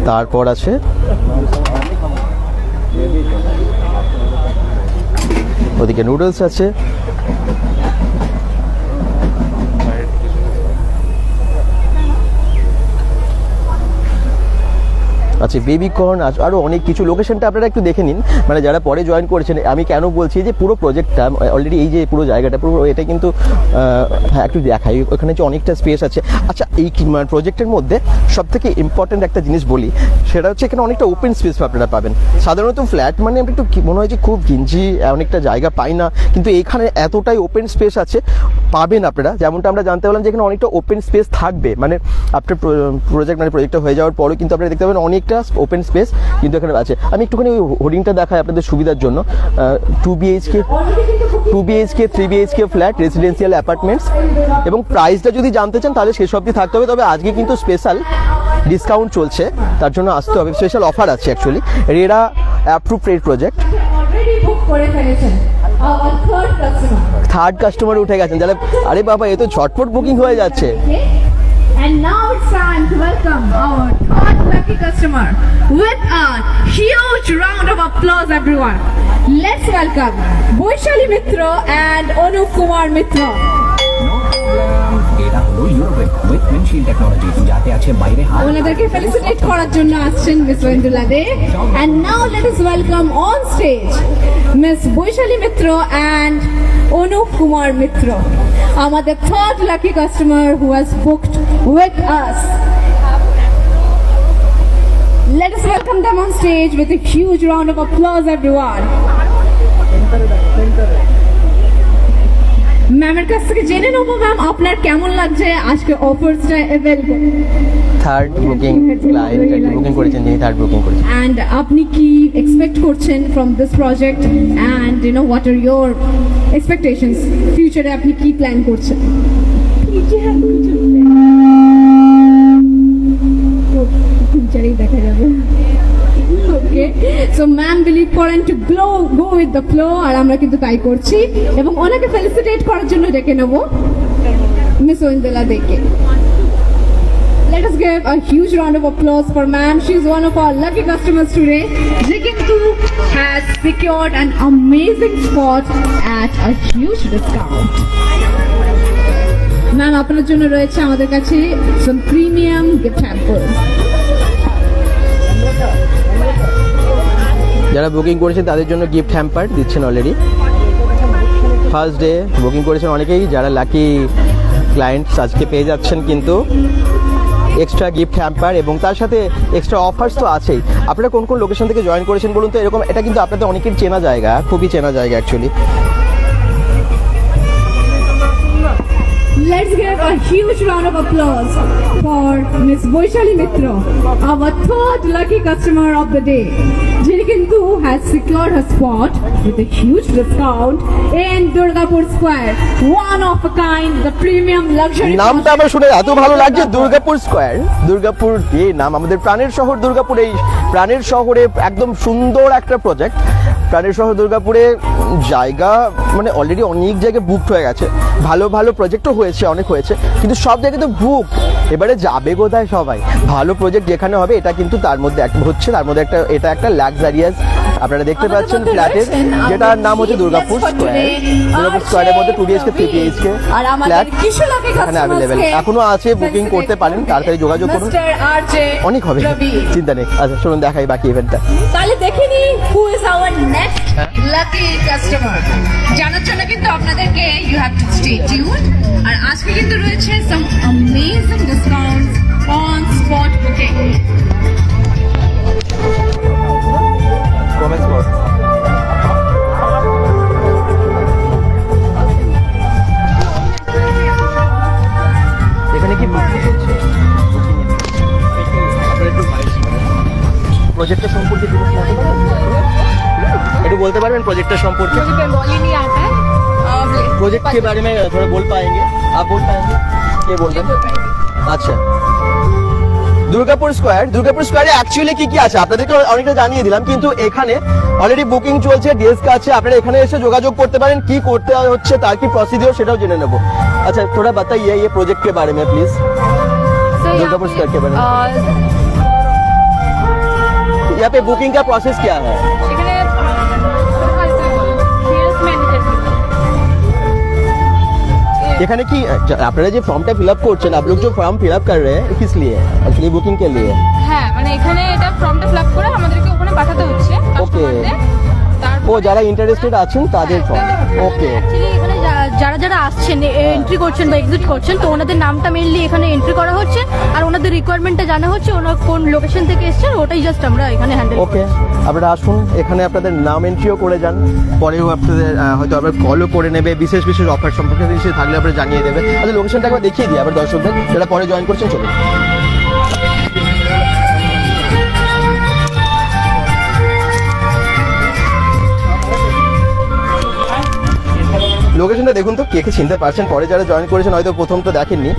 তারপর আছে ওদিকে নুডলস আছে। আচ্ছা বেবি কর্ন, আরও অনেক কিছু। লোকেশনটা আপনারা একটু দেখে নিন, মানে যারা পরে জয়েন করেছেন। আমি কেন বলছি যে পুরো প্রজেক্টটা অলরেডি, এই যে পুরো জায়গাটা পুরো এটা কিন্তু হ্যাঁ একটু দেখাই, ওখানে যে অনেকটা স্পেস আছে। আচ্ছা এই প্রজেক্টের মধ্যে সব থেকে ইম্পর্টেন্ট একটা জিনিস বলি, সেটা হচ্ছে এখানে অনেকটা ওপেন স্পেস আপনারা পাবেন। সাধারণত ফ্ল্যাট মানে একটু মনে হয় যে খুব ঘিঞ্জি, অনেকটা জায়গা পাই না, কিন্তু এখানে এতটাই ওপেন স্পেস আছে পাবেন আপনারা। যেমনটা আমরা জানতে পারলাম যে এখানে অনেকটা ওপেন স্পেস থাকবে, মানে আপনার প্রজেক্টটা হয়ে যাওয়ার পরেও কিন্তু আপনারা দেখতে পাবেন অনেকটা ওপেন স্পেস কিন্তু এখানে আছে। আমি একটুখানি ওই হোর্ডিংটা দেখাই আপনাদের সুবিধার জন্য। 2 BHK, 3 BHK flat, residential apartments. এবং প্রাইসটা যদি জানতে চান তাহলে শেষ অবধি থাকতে হবে। তবে আজকে কিন্তু স্পেশাল ডিসকাউন্ট চলছে, তার জন্য আসতে হবে। স্পেশাল অফার আছে actually. RERA approve rate project. Third customer উঠে গেছেন যারা, আরে বাবা এ তো ঝটপট বুকিং হয়ে যাচ্ছে। And now it's time to welcome our third lucky customer with a huge round of applause, everyone. Let's welcome Boishali Mitra and Anup Kumar Mitra. এটা হলো ইউরোপের উইথ উইন্ডশিল্ড টেকনোলজি, যাতে আছে বাইরে হাত। ওনাদেরকে ফেলিসিটেট করার জন্য আসছেন miss Aindrila De. And now let us welcome on stage Miss Boishali Mitra and Anup Kumar Mitra, আমাদের third lucky customer who has booked with us. Let us welcome them on stage with a huge round of applause, everyone. ম্যামের কাছ থেকে জেনে নেবো, ma'am আপনার কেমন লাগছে আজকে অফারসটা available? Third booking client booking করেছেন, যিনি থার্ড বুকিং করেছেন। And আপনি কি এক্সপেক্ট করছেন from this project, and you know what are your expectations? ফিউচারে আপনি কি প্ল্যান করছেন? Okay, so ma'am will you for and to go with the flow আর আমরা কিন্তু তাই করছি এবং ওনাকে ফেলিসিটেট করার জন্য ডেকে নেব মিস ঐন্দ্রলা দেকে। Let us give a huge round of applause for ma'am. She is one of our lucky customers today. She কিন্তু has secured an amazing spot at a huge discount. Ma'am আপনার জন্য রয়েছে আমাদের কাছে some premium gift hampers. যারা booking করেছেন তাদের জন্য গিফট হ্যাম্পার দিচ্ছেন অলরেডি। ফার্স্ট ডে বুকিং করেছেন অনেকেই, যারা লাকি ক্লায়েন্টস আজকে পেয়ে যাচ্ছেন কিন্তু এক্সট্রা গিফট হ্যাম্পার এবং তার সাথে এক্সট্রা অফার্স তো আছেই। আপনারা কোন কোন লোকেশন থেকে জয়েন করেছেন বলুন তো? এরকম এটা কিন্তু আপনাদের অনেকের চেনা জায়গা, খুবই চেনা জায়গা actually. Let's give a huge round of applause for Miss Boishali Mitra, our third lucky customer of the day. She কিন্তু has secured her spot with a huge discount in Durgapur Square. One of a kind, the premium luxury. নামটা আমার শুনে এত ভালো লাগছে, Durgapur square. Durgapur এই নাম, আমাদের প্রাণের শহর দুর্গাপুর। এই প্রাণের শহরে একদম সুন্দর একটা প্রজেক্ট। প্রাণের শহর দুর্গাপুরে জায়গা মানে অলরেডি অনেক জায়গায় বুকড হয়ে গেছে, ভালো ভালো প্রজেক্টও হয়েছে, অনেক হয়েছে, কিন্তু সব জায়গায় তো বুক। এবারে যাবে কোথায় সবাই? ভালো প্রজেক্ট যেখানে হবে এটা কিন্তু তার মধ্যে হচ্ছে, তার মধ্যে একটা এটা একটা লাক্সারিয়াস আপনারা দেখতে পাচ্ছেন ফ্ল্যাটের, যেটার নাম হচ্ছে দুর্গাপুর স্কোয়ার। দুর্গাপুর স্কোয়ারের মধ্যে 2BHK 3BHK ফ্ল্যাট এখানে অ্যাভেলেবেল এখনো আছে, বুকিং করতে পারেন, তাড়াতাড়ি যোগাযোগ করুন, অনেক হবে, চিন্তা নেই। আচ্ছা চলুন দেখাই বাকি ইভেন্টটা। তাহলে দেখিনি who is our next lucky customer জানার জন্য কিন্তু আপনাদেরকে you have to stay tuned। আর আজকে কিন্তু রয়েছে some amazing discounts on spot booking। এখানে কি প্রজেক্টের সম্পর্কে একটু বলতে পারবেন? প্রজেক্টের সম্পর্কে प्रोजेक्ट के बारे में थोड़ा बोल पाएंगे? आप बोल पाएंगे? ये बोल रहे अच्छा দুর্গাপুর স্কোয়ারে অ্যাকচুয়ালি কি কি আছে আপনাদেরকে অনেকটা জানিয়ে দিলাম, কিন্তু এখানে অলরেডি বুকিং চলছে, ডেস্ক আছে, আপনারা এখানে এসে যোগাযোগ করতে পারেন। কি করতে হচ্ছে, তার কি প্রসিডিওর সেটাও জেনে নেব। আচ্ছা थोड़ा बताइए ये प्रोजेक्ट के बारे में प्लीज, दुर्गापुर स्क्वायर के बारे में। यहाँ पे बुकिंग का प्रोसेस क्या है? এখানে কি আপনারা যে ফর্মটা ফিল আপ করছেন, आप लोग जो फॉर्म फिल अप कर रहे हैं किस लिए? एक्चुअली बुकिंग के लिए। হ্যাঁ মানে এখানে এটা ফর্মটা ফিল আপ করে আমাদেরকে ওখানে পাঠাতে হচ্ছে কাস্টমারদের। ও যারা ইন্টারেস্টেড আছেন তাদের ফর্ম। ওকে অ্যাকচুয়ালি এখানে যারা আসছেন এন্ট্রি করছেন বা এক্সিট করছেন, তো ওনাদের নামটা মেইনলি এখানে এন্ট্রি করা হচ্ছে আর ওনাদের রিকোয়ারমেন্টটা জানা হচ্ছে, ওনার কোন লোকেশন থেকে এসেছেন ওটাই জাস্ট আমরা এখানে হ্যান্ডেল। ওকে আপনারা আসুন, এখানে আপনাদের নাম এন্ট্রিও করে যান, পরেও আপনাদের হয়তো আবার কলও করে নেবে, বিশেষ বিশেষ অফার সম্পর্কে কিছু থাকলে আপনারা জানিয়ে দেবে। আচ্ছা লোকেশনটা একবার দেখিয়ে দিই আবার দর্শকদের, যারা পরে জয়েন করছেন চলুন। লোকেশনটা দেখুন তো, কে কে চিনতে পারছেন? পরে যারা জয়েন করেছেন হয়তো প্রথম তো দেখেননি,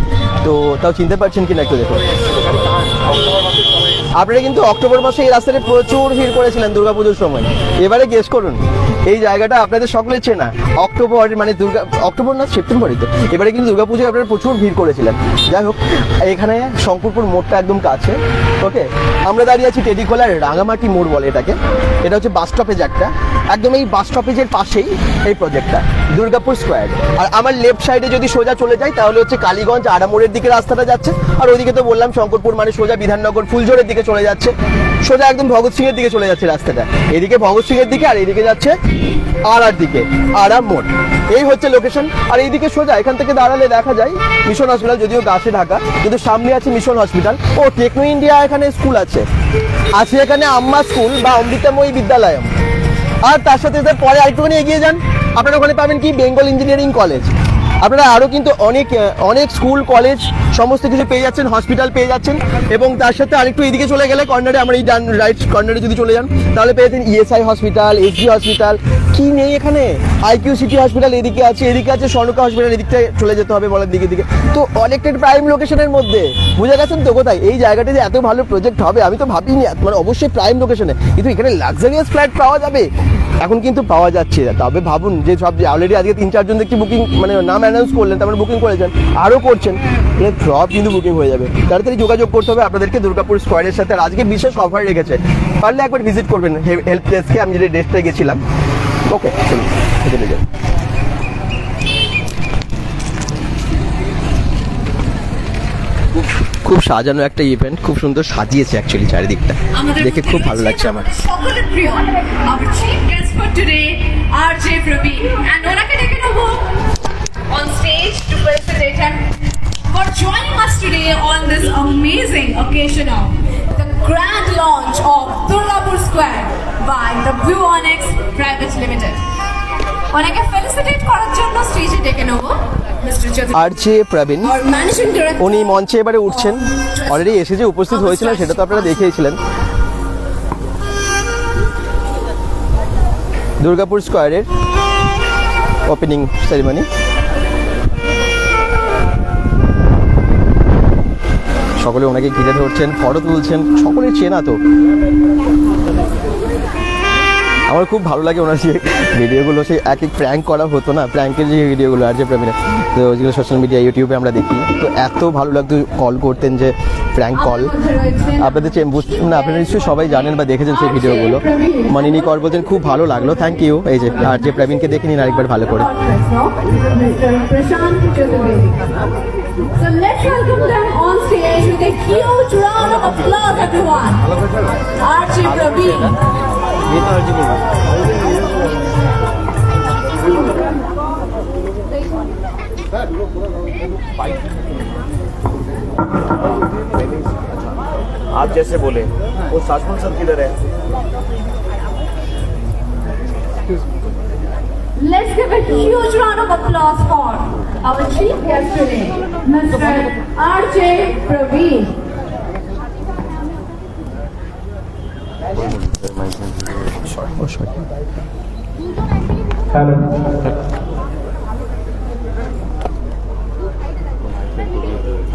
তো তাও চিনতে পারছেন কিনা একটু দেখুন। আপনারা কিন্তু অক্টোবর মাসে এই রাস্তাতে প্রচুর ভিড় করেছিলেন দুর্গাপুজোর সময়। এবারে গেস করুন, এই জায়গাটা আপনাদের সকলের চেনা। অক্টোবর মানে অক্টোবর না সেপ্টেম্বরই তো। এবারে কিন্তু দুর্গাপুজোয় আপনারা প্রচুর ভিড় করেছিলেন। যাই হোক, এখানে শঙ্করপুর মোড়টা একদম কাছে। ওকে আমরা দাঁড়িয়ে আছি টেডিখোলার রাঙামাটি মোড় বলে এটাকে, এটা হচ্ছে বাস স্টপেজ একটা, একদম এই বাস স্টপেজের পাশেই এই প্রজেক্টটা দুর্গাপুর স্কোয়ার। আর আমার লেফট সাইডে যদি সোজা চলে যাই তাহলে হচ্ছে কালীগঞ্জ আড়ামোড়ের দিকে রাস্তাটা যাচ্ছে, আর ওইদিকে তো বললাম শঙ্করপুর মানে সোজা বিধাননগর ফুলঝোরের দিকে চলে যাচ্ছে, সোজা একদম ভগৎ সিং এর দিকে চলে যাচ্ছে রাস্তাটা। এদিকে ভগৎ সিং এর দিকে আর এদিকে যাচ্ছে আড়ার দিকে, আড়া মোড়। এই হচ্ছে লোকেশন। আর এইদিকে সোজা এখান থেকে দাঁড়ালে দেখা যায় মিশন হসপিটাল, যদিও গাছে ঢাকা, কিন্তু সামনে আছে মিশন হসপিটাল। ও টেকনো ইন্ডিয়া এখানে স্কুল আছে এখানে আম্মা স্কুল বা অমৃতাময়ী বিদ্যালয়। আর তার সাথে পরে আরেকটুখানি এগিয়ে যান, আপনারা ওখানে পাবেন কি বেঙ্গল ইঞ্জিনিয়ারিং কলেজ। আপনারা আরও কিন্তু অনেক স্কুল কলেজ সমস্ত কিছু পেয়ে যাচ্ছেন, হসপিটাল পেয়ে যাচ্ছেন। এবং তার সাথে আরেকটু এদিকে চলে গেলে কর্নারে, আমরা এই ডান রাইট কর্নারে যদি চলে যান তাহলে পেয়ে যাচ্ছেন ইএসআই হসপিটাল, এসডি হসপিটাল। কি নেই এখানে? আইকিউ সিটি হসপিটাল এদিকে আছে স্বর্ণকা হসপিটাল, এদিকটা চলে যেতে হবে বলার দিকে তো অনেকটা প্রাইম লোকেশনের মধ্যে, বুঝে গেছেন তো কোথায় এই জায়গাটা যে এত ভালো প্রজেক্ট হবে আমি তো ভাবিনি, মানে অবশ্যই প্রাইম লোকেশনে, কিন্তু এখানে লাক্সারিয়াস ফ্ল্যাট পাওয়া যাবে এখন কিন্তু পাওয়া যাচ্ছে। তবে ভাবুন যে সব অলরেডি আজকে 3-4 জন দেখছি বুকিং, মানে নাম অ্যানাউন্স করলেন, তারপরে বুকিং করেছেন, আরও করছেন, সব কিন্তু বুকিং হয়ে যাবে। তাড়াতাড়ি যোগাযোগ করতে হবে আপনাদেরকে দুর্গাপুর স্কোয়ারের সাথে। আর আজকে বিশেষ অফার রেখেছে, পারলে একবার ভিজিট করবেন হেল্প ডেস্কে, আমি যে ডেস্কটায় গেছিলাম। ওকে চলুন চলে যান। খুব সাজানো একটা ইভেন্ট, খুব সুন্দর সাজিয়েছে অ্যাকচুয়ালি চারিদিকটা, দেখে খুব ভালো লাগছে আমার। সকলের প্রিয় our chief guest for today RJ Praveen, and ওনাকে ডেকে নেব on stage to felicitate him for joining us today on this amazing occasion of the grand launch of Durgapur Square by the Blue Onyx Private Limited. ওনাকে felicitate করার জন্য স্টেজে ডেকে নেব mister Chowdhury RJ Prabin, our managing director। উনি মঞ্চে এবারে উঠছেন, অলরেডি এসে যে উপস্থিত হয়েছিলেন সেটা তো আপনারা দেখেইছিলেন। দুর্গাপুর স্কোয়ারের ওপেনিং সেরিমনি, সকলে ওনাকে ঘিরে ধরছেন, ফটো তুলছেন, সকলে চেনা তো। আমার খুব ভালো লাগে ওনার যে ভিডিওগুলো, সেই এক প্র্যাঙ্ক করা হতো না, প্র্যাঙ্কের যে ভিডিওগুলো আর যে প্রবীণের, তো যেগুলো সোশ্যাল মিডিয়া ইউটিউবে আমরা দেখি, তো এত ভালো লাগতো কল করতেন যে প্র্যাঙ্ক কল। আপনাদের না আপনারা নিশ্চয়ই সবাই জানেন বা দেখেছেন সেই ভিডিওগুলো। মানিনী কর বলছেন খুব ভালো লাগলো, থ্যাংক ইউ। এই যে আর যে প্রবীণকে দেখে নিন আরেকবার ভালো করে। So let's welcome them on stage with a huge round of applause, everyone. RJ Praveen. आप जैसे बोले वो साजमन सर किधर है? Let's give a huge round of applause for our chief guest today, Mr. RJ Praveen.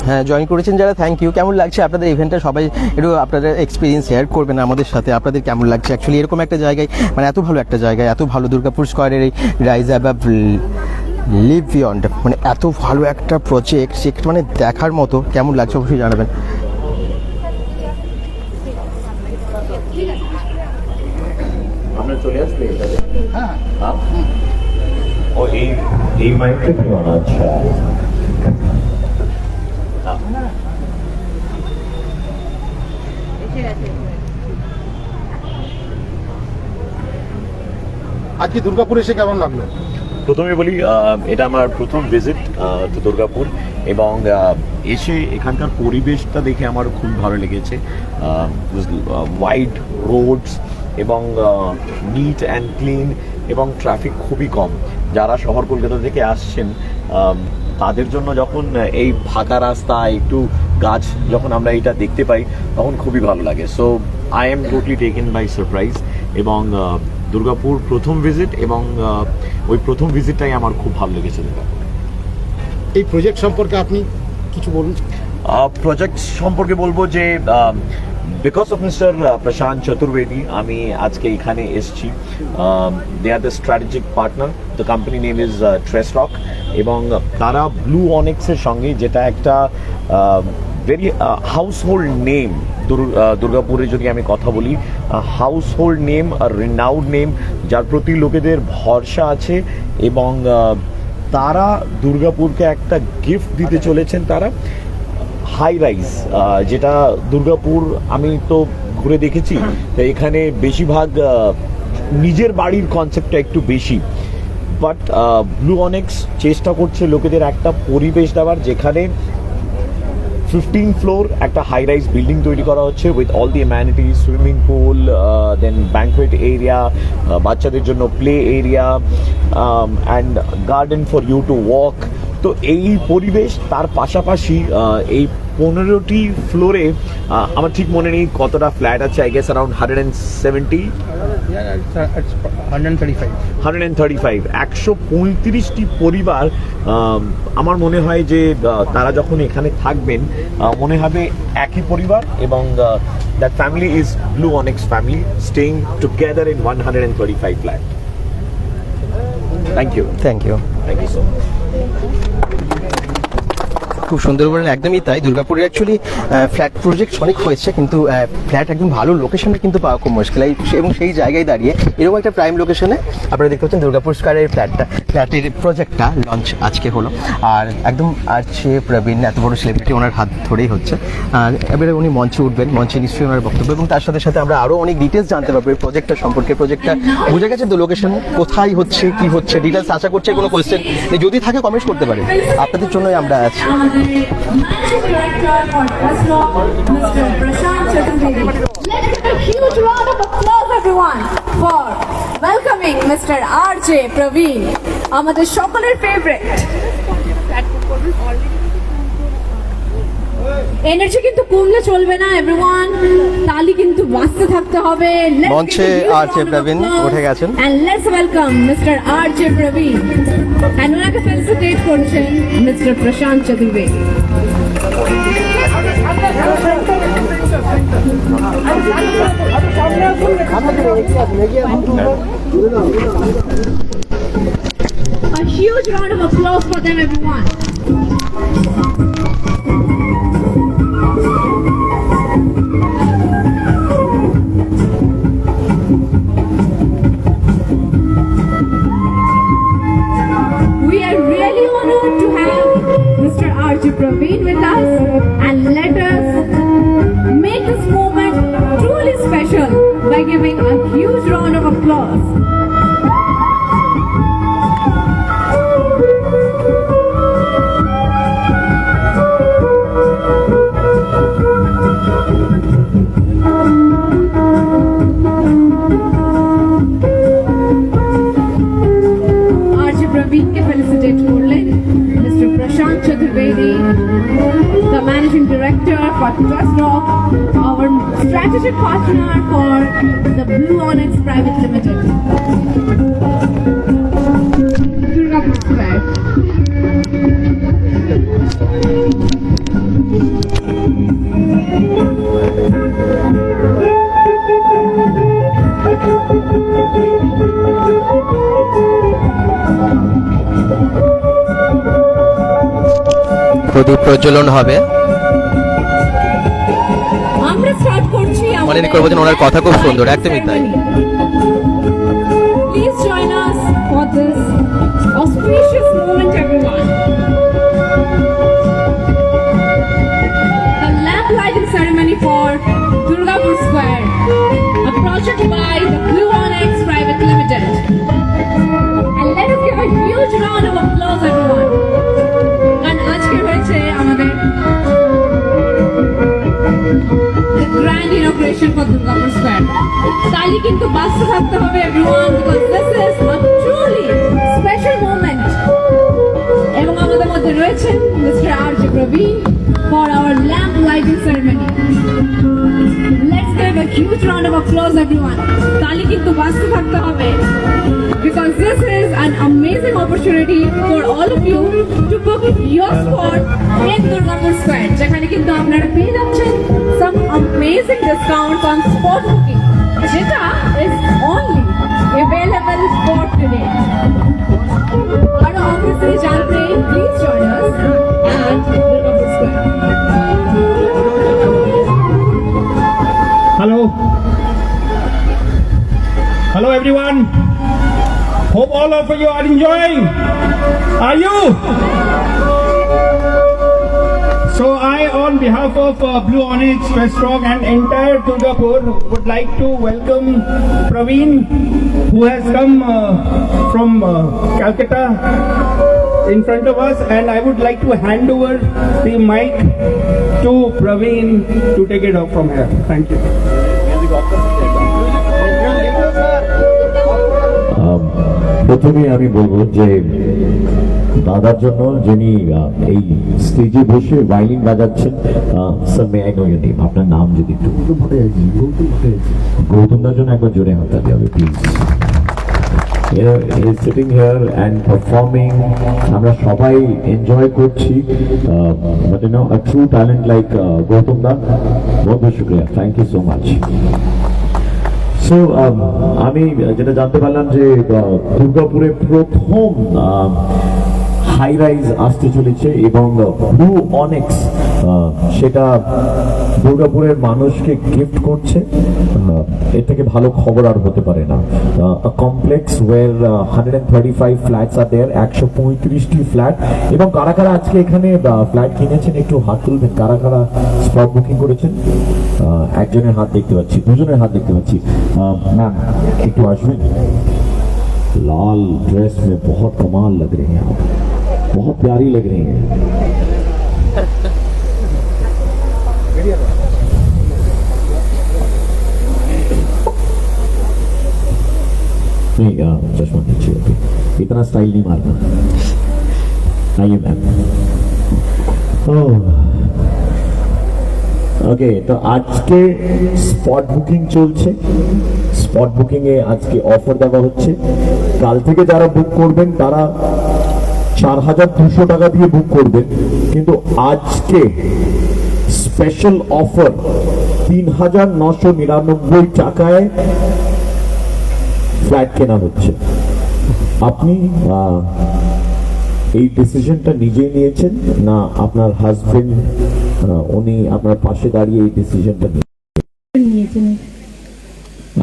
হ্যাঁ join করেছেন যারা, thank you. কেমন লাগছে আপনাদের ইভেন্টটা, সবাই একটু আপনাদের এক্সপিরিয়েন্স শেয়ার করবেন আমাদের সাথে, আপনাদের কেমন লাগছে অ্যাকচুয়ালি এরকম একটা জায়গায়, মানে এত ভালো একটা জায়গায়, এত ভালো দুর্গাপুর স্কোয়ারের এই রাইজ অ্যাবাভ লিভ বিয়ন্ড, মানে এত ভালো একটা প্রজেক্ট, সেটা মানে দেখার মতো। কেমন লাগছে অবশ্যই জানাবেন। আমরা চলে আসবে হ্যাঁ ও এই মাইকটা কি মনে হচ্ছে? আজকে দুর্গাপুর এসে কেমন লাগলো? প্রথমে বলি এটা আমার প্রথম ভিজিট টু দুর্গাপুর, এবং এসে এখানকার পরিবেশটা দেখে আমার খুব ভালো লেগেছে। ওয়াইড রোডস এবং নিট অ্যান্ড ক্লিন, এবং ট্রাফিক খুবই কম। যারা শহর কলকাতা থেকে আসছেন তাদের জন্য যখন এই ফাঁকা রাস্তা, একটু গাছ যখন আমরা এটা দেখতে পাই তখন খুবই ভালো লাগে। So I am totally taken by surprise. এবং দুর্গাপুর প্রথম ভিজিট, এবং ওই প্রথম ভিজিটটাই আমার খুব ভালো লেগেছে দুর্গাপুর। এই প্রজেক্ট সম্পর্কে আপনি কিছু বলুন। প্রজেক্ট সম্পর্কে বলবো যে because of mister Prashant Chaturvedi আমি আজকে এখানে এসেছি। They are the strategic partner, the company name is Tracerock, এবং তারা ব্লু অনেক্সের সঙ্গে, যেটা একটা ভেরি হাউসহোল্ড নেম দুর্গাপুরে যদি আমি কথা বলি, হাউসহোল্ড নেম, রিনাউড নেম, যার প্রতি লোকেদের ভরসা আছে, এবং তারা দুর্গাপুরকে একটা গিফট দিতে চলেছেন। তারা হাই রাইজ, যেটা দুর্গাপুর আমি তো ঘুরে দেখেছি, তো এখানে বেশিরভাগ নিজের বাড়ির কনসেপ্টটা একটু বেশি, বাট ব্লু অনেক্স চেষ্টা করছে লোকেদের একটা পরিবেশ দেওয়ার, যেখানে 15 ফ্লোর একটা হাই রাইজ বিল্ডিং তৈরি করা হচ্ছে with all the amenities, swimming pool, then banquet area, বাচ্চাদের জন্য play area, and garden for you to walk. তো এই পরিবেশ, তার পাশাপাশি এই 15টি ফ্লোরে আমার ঠিক মনে নেই কতটা ফ্ল্যাট আছে, আই গেস অ্যারাউন্ড 170 135 135টি পরিবার। আমার মনে হয় যে তারা যখন এখানে থাকবেন মনে হবে একই পরিবার, এবং that family is Blue Onyx family staying together in 135 flat. Thank you thank you. So much. খুব সুন্দর বলেন, একদমই তাই। দুর্গাপুরে অ্যাকচুয়ালি ফ্ল্যাট প্রজেক্ট অনেক হয়েছে, কিন্তু ফ্ল্যাট একদম ভালো লোকেশনে কিন্তু পাওয়া খুব মুশকিল। এবং সেই জায়গায় দাঁড়িয়ে এরকম একটা প্রাইম লোকেশনে আপনারা দেখতে পাচ্ছেন দুর্গাপুর স্কয়ারের ফ্ল্যাটের প্রজেক্টটা লঞ্চ আজকে হলো। আর একদম আরজে প্রবীণ, এত বড় সেলিব্রিটি, ওনার হাত ধরেই হচ্ছে। আর এবারে উনি মঞ্চে উঠবেন, মঞ্চে নিশ্চয়ই ওনার বক্তব্য, এবং তার সাথে সাথে আমরা আরও অনেক ডিটেলস জানতে পারবো এই প্রজেক্টটা সম্পর্কে। প্রজেক্টটা বুঝে গেছে তো, লোকেশন কোথায় হচ্ছে, কি হচ্ছে, ডিটেলস আশা করছে। কোনো কোয়েশ্চেন যদি থাকে কমেন্ট করতে পারেন, আপনাদের জন্যই আমরা আছি। Managing Director for Trustlaw, Mr. Prashant Chaturvedi. Let's give a huge round of applause, everyone, for welcoming Mr. R.J. Praveen, আমাদের সকলের ফেভারিট। এনার্জি কিন্তু কমলে চলবে না এভরিওয়ান, তালি কিন্তু বাজতে থাকতে হবে। মঞ্চে R.J. Praveen উঠে গেছেন। And let's welcome Mr. R.J. Praveen. And ওনাকে ফেলিসিটেট করছেন Mr. Prashant Chaturvedi. A huge round of applause for them, everyone. We are really honored to have Mr. R.J. Praveen with us, and let us make this moment truly special by giving a huge round of applause. R.J. Praveen ke felicitate korlen Mr. Prashant Chaturvedi, the Managing Director for Trustlaw, our strategic partner for the Blue Onyx Private Limited. Durgapur Square. প্রদীপ প্রজ্বলন হবে। আমরা start করছি মনে করবো যে ওনার কথা খুব সুন্দর, একদমই তাই। Please join us for this auspicious moment, everyone. The lamp lighting ceremony for Durgapur Square, a project by the Blue Onyx Private Limited. And let us give a huge round of applause, everyone. And আজকে হয়েছে আমাদের the grand inauguration for Durgapur Square. তালি কিন্তু বাজতে থাকতে হবে everyone, because this is a truly special moment. এবং আমাদের মধ্যে রয়েছেন Mr. R.J. Praveen for our lamp lighting ceremony. Let's give a huge round of applause, everyone. তালি কিন্তু বাজতে থাকতে হবে, because this is an amazing opportunity for all of you to book your spot in Durgapur Square, যেখানে কিন্তু আপনারা পেয়ে যাচ্ছেন some amazing discounts on spot booking, যেটা is only available for today. আরো obviously জানতে please join us at Durgapur Square. Hello everyone. Hope all of you are enjoying. Are you? So I, on behalf of Blue Onyx, Trustlaw and entire Durgapur, would like to welcome Praveen, who has come from Calcutta in front of us, and I would like to hand over the mic to Praveen to take it up from here. Thank you. প্রথমে আমি বলবো যে দাদার জন্য যিনি এই স্টেজে বসে ভায়োলিন বাজাচ্ছেন। Sir may I know your name, আপনার নাম যদি একটু। গৌতমদার জন্য একবার জোরে হাততালি হবে please. He is sitting here and performing. আমরা সবাই এনজয় করছি, but you know a true talent like Gautam da, বহুত বহুত শুকরিয়া, thank you so much. So আমি যেটা জানতে পারলাম যে দুর্গাপুরে প্রথম হাই রাইজ আসতে চলেছে এবং ব্লু অনেক্স সেটা দুর্গাপুরের মানুষকে গিফট করছে। এর থেকে ভালো খবর আর হতে পারে না। কমপ্লেক্স ওয়ের 135 ফ্ল্যাটস আর দেয়ার, 135টি ফ্ল্যাট। এবং কারা কারা আজকে এখানে ফ্ল্যাট কিনেছেন একটু হাত তুলবেন। কারা কারা স্পট বুকিং করেছেন? একজনের হাত দেখতে পাচ্ছি, দুজনের হাত দেখতে পাচ্ছি। ম্যাম একটু আসবেন। लाल ड्रेस में बहुत कमाल लग रही हैं आप, बहुत प्यारी लग रही हैं। नहीं चश्मा नीचे, ओके, इतना स्टाइल नहीं मारना। आइए मैम। ওকে, তো আজকে স্পট বুকিং চলছে। স্পট বুকিং এ আজকে অফার দেওয়া হচ্ছে। কাল থেকে যারা বুক করবেন তারা 4200 টাকা দিয়ে বুক করবেন, কিন্তু আজকে স্পেশাল অফার 3999 টাকায় ফ্ল্যাট কেনা হচ্ছে। আপনি এই ডিসিশনটা নিজেই নিয়েছেন না আপনার হাজবেন্ড উনি আপনার পাশে দাঁড়িয়ে এই ডিসিশনটা নিয়েছেন?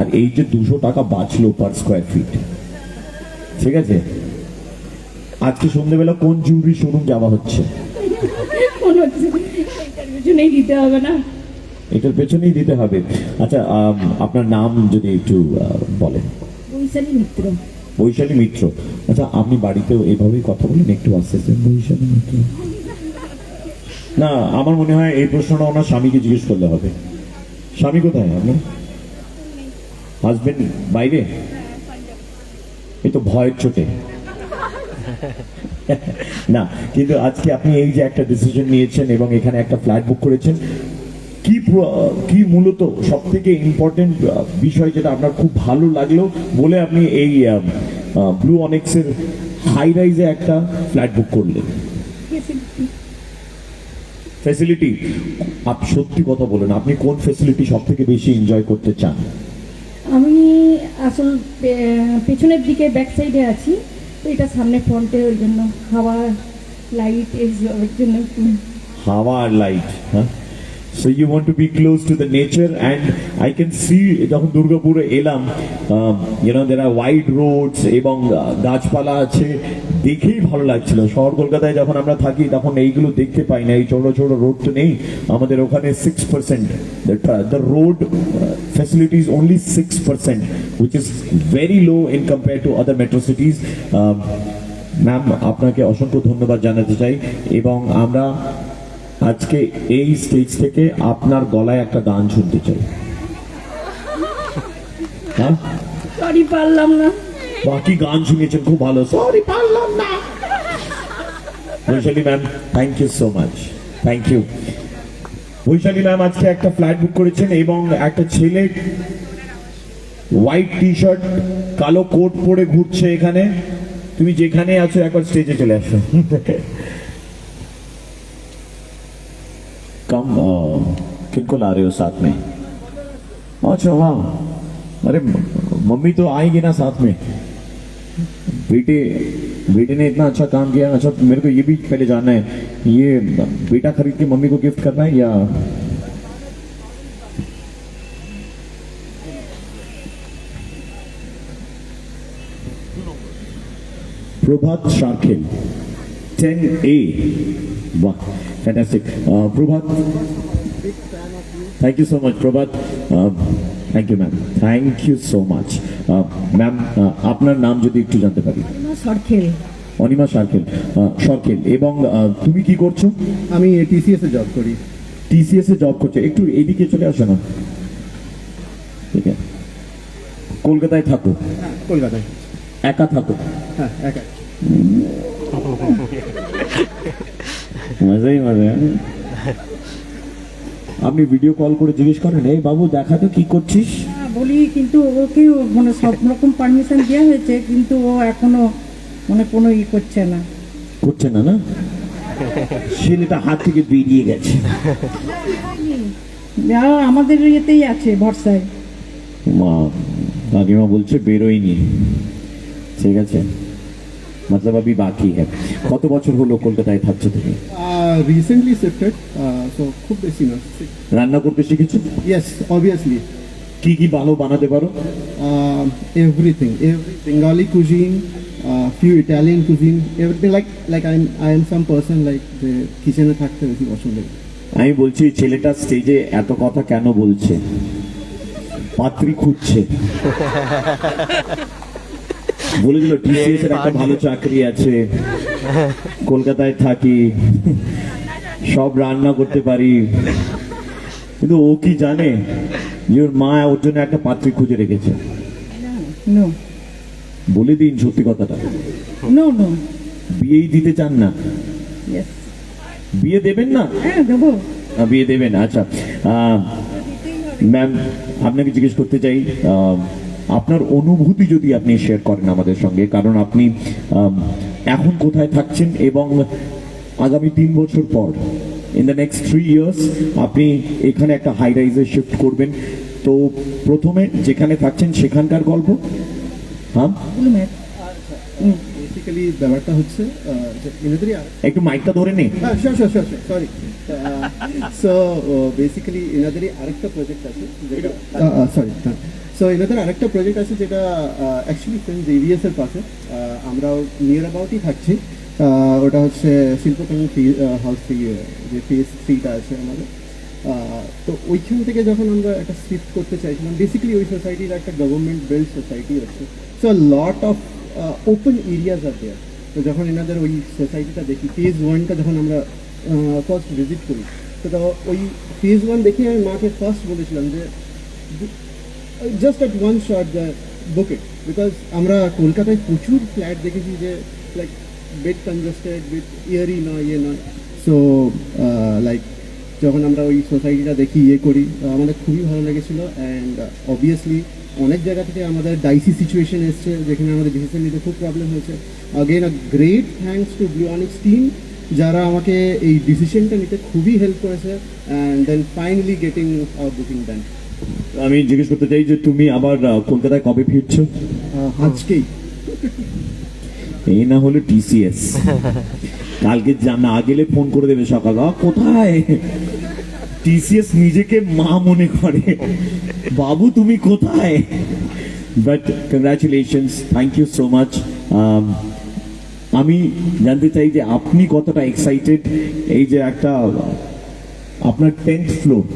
আর এই যে 200 টাকা বাঁচলো পার স্কোয়ার ফিট, ঠিক আছে, আজকে সন্ধ্যেবেলা কোন জুয়েলারি শোরুম যাওয়া হচ্ছে? দিতে হবে না, এটার পেছনেই দিতে হবে। আচ্ছা, আপনার নাম যদি একটু বলেন। বৈশালী মিত্র। বৈশালী মিত্র। আচ্ছা, আপনি বাড়িতেও এভাবেই কথা বলেন? একটু আসতেছেন বৈশালী মিত্র। না, আমার মনে হয় এই প্রশ্নটা ওনার স্বামীকে জিজ্ঞেস করলে হবে। স্বামী কোথায় আপনার? হাজবেন্ড বাইরে? এই তো ভয়ের চোটে না, কিন্তু আজকে আপনি এই যে একটা ডিসিশন নিয়েছেন এবং এখানে একটা ফ্ল্যাট বুক করেছেন, কি মূলত সব থেকে ইম্পর্টেন্ট বিষয় যেটা আপনার খুব ভালো লাগলো বলে আপনি এই ব্লু অনেক্সের হাই রাইজে একটা ফ্ল্যাট বুক করলেন? ফ্যাসিলিটি। আপনি সত্যি কথা বলেন, আপনি কোন ফ্যাসিলিটি সব থেকে বেশি এনজয় করতে চান? আমি আসল পেছনের দিকে ব্যাক সাইডে আছি, তো এটা সামনে ফ্রন্টে, ওই জন্য হাওয়া লাইট এর জন্য। হাওয়া আর লাইট, হ্যাঁ। So you want to be close to the nature, and I can see যখন দুর্গাপুরে এলাম, you know there are wide roads এবং গাছপালা আছে, দেখেই ভালো লাগছিল। শহর কলকাতায় যখন আমরা থাকি তখন এইগুলো দেখতে পাই না, এই ছোট ছোট রোড তো নেই আমাদের ওখানে। 6% the road facility is only 6%, which is very low in compared to other metro cities. Ma'am, আপনাকে অসংখ্য ধন্যবাদ জানাতে চাই এবং আমরা আজকে এই স্টেজ থেকে আপনার গলায় একটা গান শুনতে চাই। হ্যাঁ, সরি পারলাম না। বাকি গান শুনেছেন খুব ভালো, সরি পারলাম না। Baishali ma'am, thank you so much, thank you. Baishali ma'am আজকে একটা ফ্ল্যাট বুক করেছেন এবং একটা ছেলে হোয়াইট টি শার্ট কালো কোট পরে ঘুরছে এখানে। তুমি যেখানে আছো একবার স্টেজে চলে আসো। कम किनको ला रहे हो साथ में? अच्छा, वाह, अरे मम्मी तो आएगी ना साथ में। बेटे ने इतना अच्छा काम किया। अच्छा, मेरे को ये भी पहले जानना है, ये बेटा खरीद के मम्मी को गिफ्ट करना है या? प्रभात शार्खेल 10A, वाह, fantastic. Prabhat, thank you so much, Prabhat. Thank you, ma'am. Thank you so much. Ma'am, আপনার নাম যদি একটু জানতে পারি? সরখেল। অনিমা সার্কেল, সরকেল। এবং তুমি কি করছো? আমি টিসিএস এ জব করি। টিসিএস এ জব করছো, একটু এদিকে চলে আসো না। ঠিক আছে, কলকাতায় থাকো? কলকাতায়। একা থাকো? হ্যাঁ, একা। মজাই মজা। আপনি ভিডিও কল করে জিজ্ঞেস করেন, এই বাবু দেখা তো কি করছিস? বলি, কিন্তু ওকে মানে সব রকম পারমিশন দেওয়া হয়েছে, কিন্তু ও এখনো মানে কোনো করছে না। করছে না? না, ছেলেটা হাত থেকে বেরিয়ে গেছে। আমাদের ইয়েতেই আছে, ভরসায়। মা কাকিমা বলছে বেরোয়নি। ঠিক আছে, মতলব अभी বাকি है। কত বছর হলো কলকাতায় থাকছো তুমি? রিসেন্টলি শিফটেড, সো খুব বেশি না। রান্না করতে শিখেছো? Yes, obviously. কি কি ভালো বানাতে পারো? Everything, Bengali cuisine, few Italian cuisine, everything. Like I am some person like the kitchen-এ থাকতে বেশি পছন্দ করি। আমি বলছি ছেলেটা স্টেজে এত কথা কেন বলছে? পাত্রী খুঁজছে। বলে দিল টিসিএস এর একটা ভালো চাকরি আছে, কলকাতায় থাকি, সব রান্না করতে পারি। কিন্তু ও কি জানে যে ওর মা ওর জন্য একটা পাত্রী খুঁজে রেখেছে? নো বলে দিন সত্যি কথাটা। নো নো, বিয়েই দিতে চান না? ইয়েস। বিয়ে দেবেন না? হ্যাঁ দেবো। বিয়ে দেবেন, আচ্ছা। ম্যাম, আপনাকে জিজ্ঞেস করতে চাই, আপনার অনুভূতি যদি আপনি শেয়ার করেন আমাদের সঙ্গে, কারণ আপনি এখন কোথায় থাকছেন এবং আগামী 3 বছর পর, ইন দ্য নেক্সট 3 ইয়ার্স আপনি এখানে একটা হাই রাইজে শিফট করবেন। তো প্রথমে যেখানে থাকছেন সেখানকার গল্প। হ্যাঁ, বেসিক্যালি ব্যাপারটা হচ্ছে যে এনাদেরই একটু মাইকটা ধরে নে। Sure, sorry. সো বেসিক্যালি এনাদেরই আরেকটা প্রজেক্ট আছে যেটা সরি সো এনাদের আরেকটা প্রজেক্ট আছে যেটা অ্যাকচুয়ালি ফ্রেন্ডস এভিএস এর পাশে, আমরাও নিয়ার অ্যাবাউটই থাকছি। ওটা হচ্ছে শিল্পকর্ম হাউস থেকে যে ফেজ 3টা আছে আমাদের। তো ওইখান থেকে যখন আমরা একটা শিফট করতে চাইছিলাম, বেসিক্যালি ওই সোসাইটির একটা গভর্নমেন্ট বিল্ড সোসাইটি আছে, so lot of open areas are there. তো যখন এনাদের ওই সোসাইটিটা দেখি, ফেজ 1টা যখন আমরা ফার্স্ট ভিজিট করি, তো ওই ফেজ 1 দেখে আমি মাকে ফার্স্ট বলেছিলাম যে just at one shot the book it, because আমরা কলকাতায় প্রচুর ফ্ল্যাট দেখেছি যে লাইক বেড কনজেস্টেড উইথ ইয়ারি নয়, নয়। সো লাইক যখন আমরা ওই সোসাইটিটা দেখি, করি, আমাদের খুবই ভালো লেগেছিলো। অ্যান্ড অবভিয়াসলি অনেক জায়গা থেকে আমাদের ডাইসি সিচুয়েশন এসছে, যেখানে আমাদের ডিসিশন নিতে খুব প্রবলেম হয়েছে। Again a great thanks to Blue Onyx team, যারা আমাকে এই ডিসিশনটা নিতে খুবই হেল্প করেছে, and then finally getting our booking done. আমি জিজ্ঞেস করতে চাই যে তুমি আবার কলকাতায় কবে ফিরছো? আজকেই। এই না হলে টিসিএস কালকে না গেলে ফোন করে দেবে সকালে, কোথায়? টিসিএস নিজেকে মা মনে করে, বাবু তুমি কোথায়? But congratulations, thank you so much. আমি জানতে চাই যে আপনি কতটা এক্সাইটেড, এই যে একটা আপনার 10th फ्लोर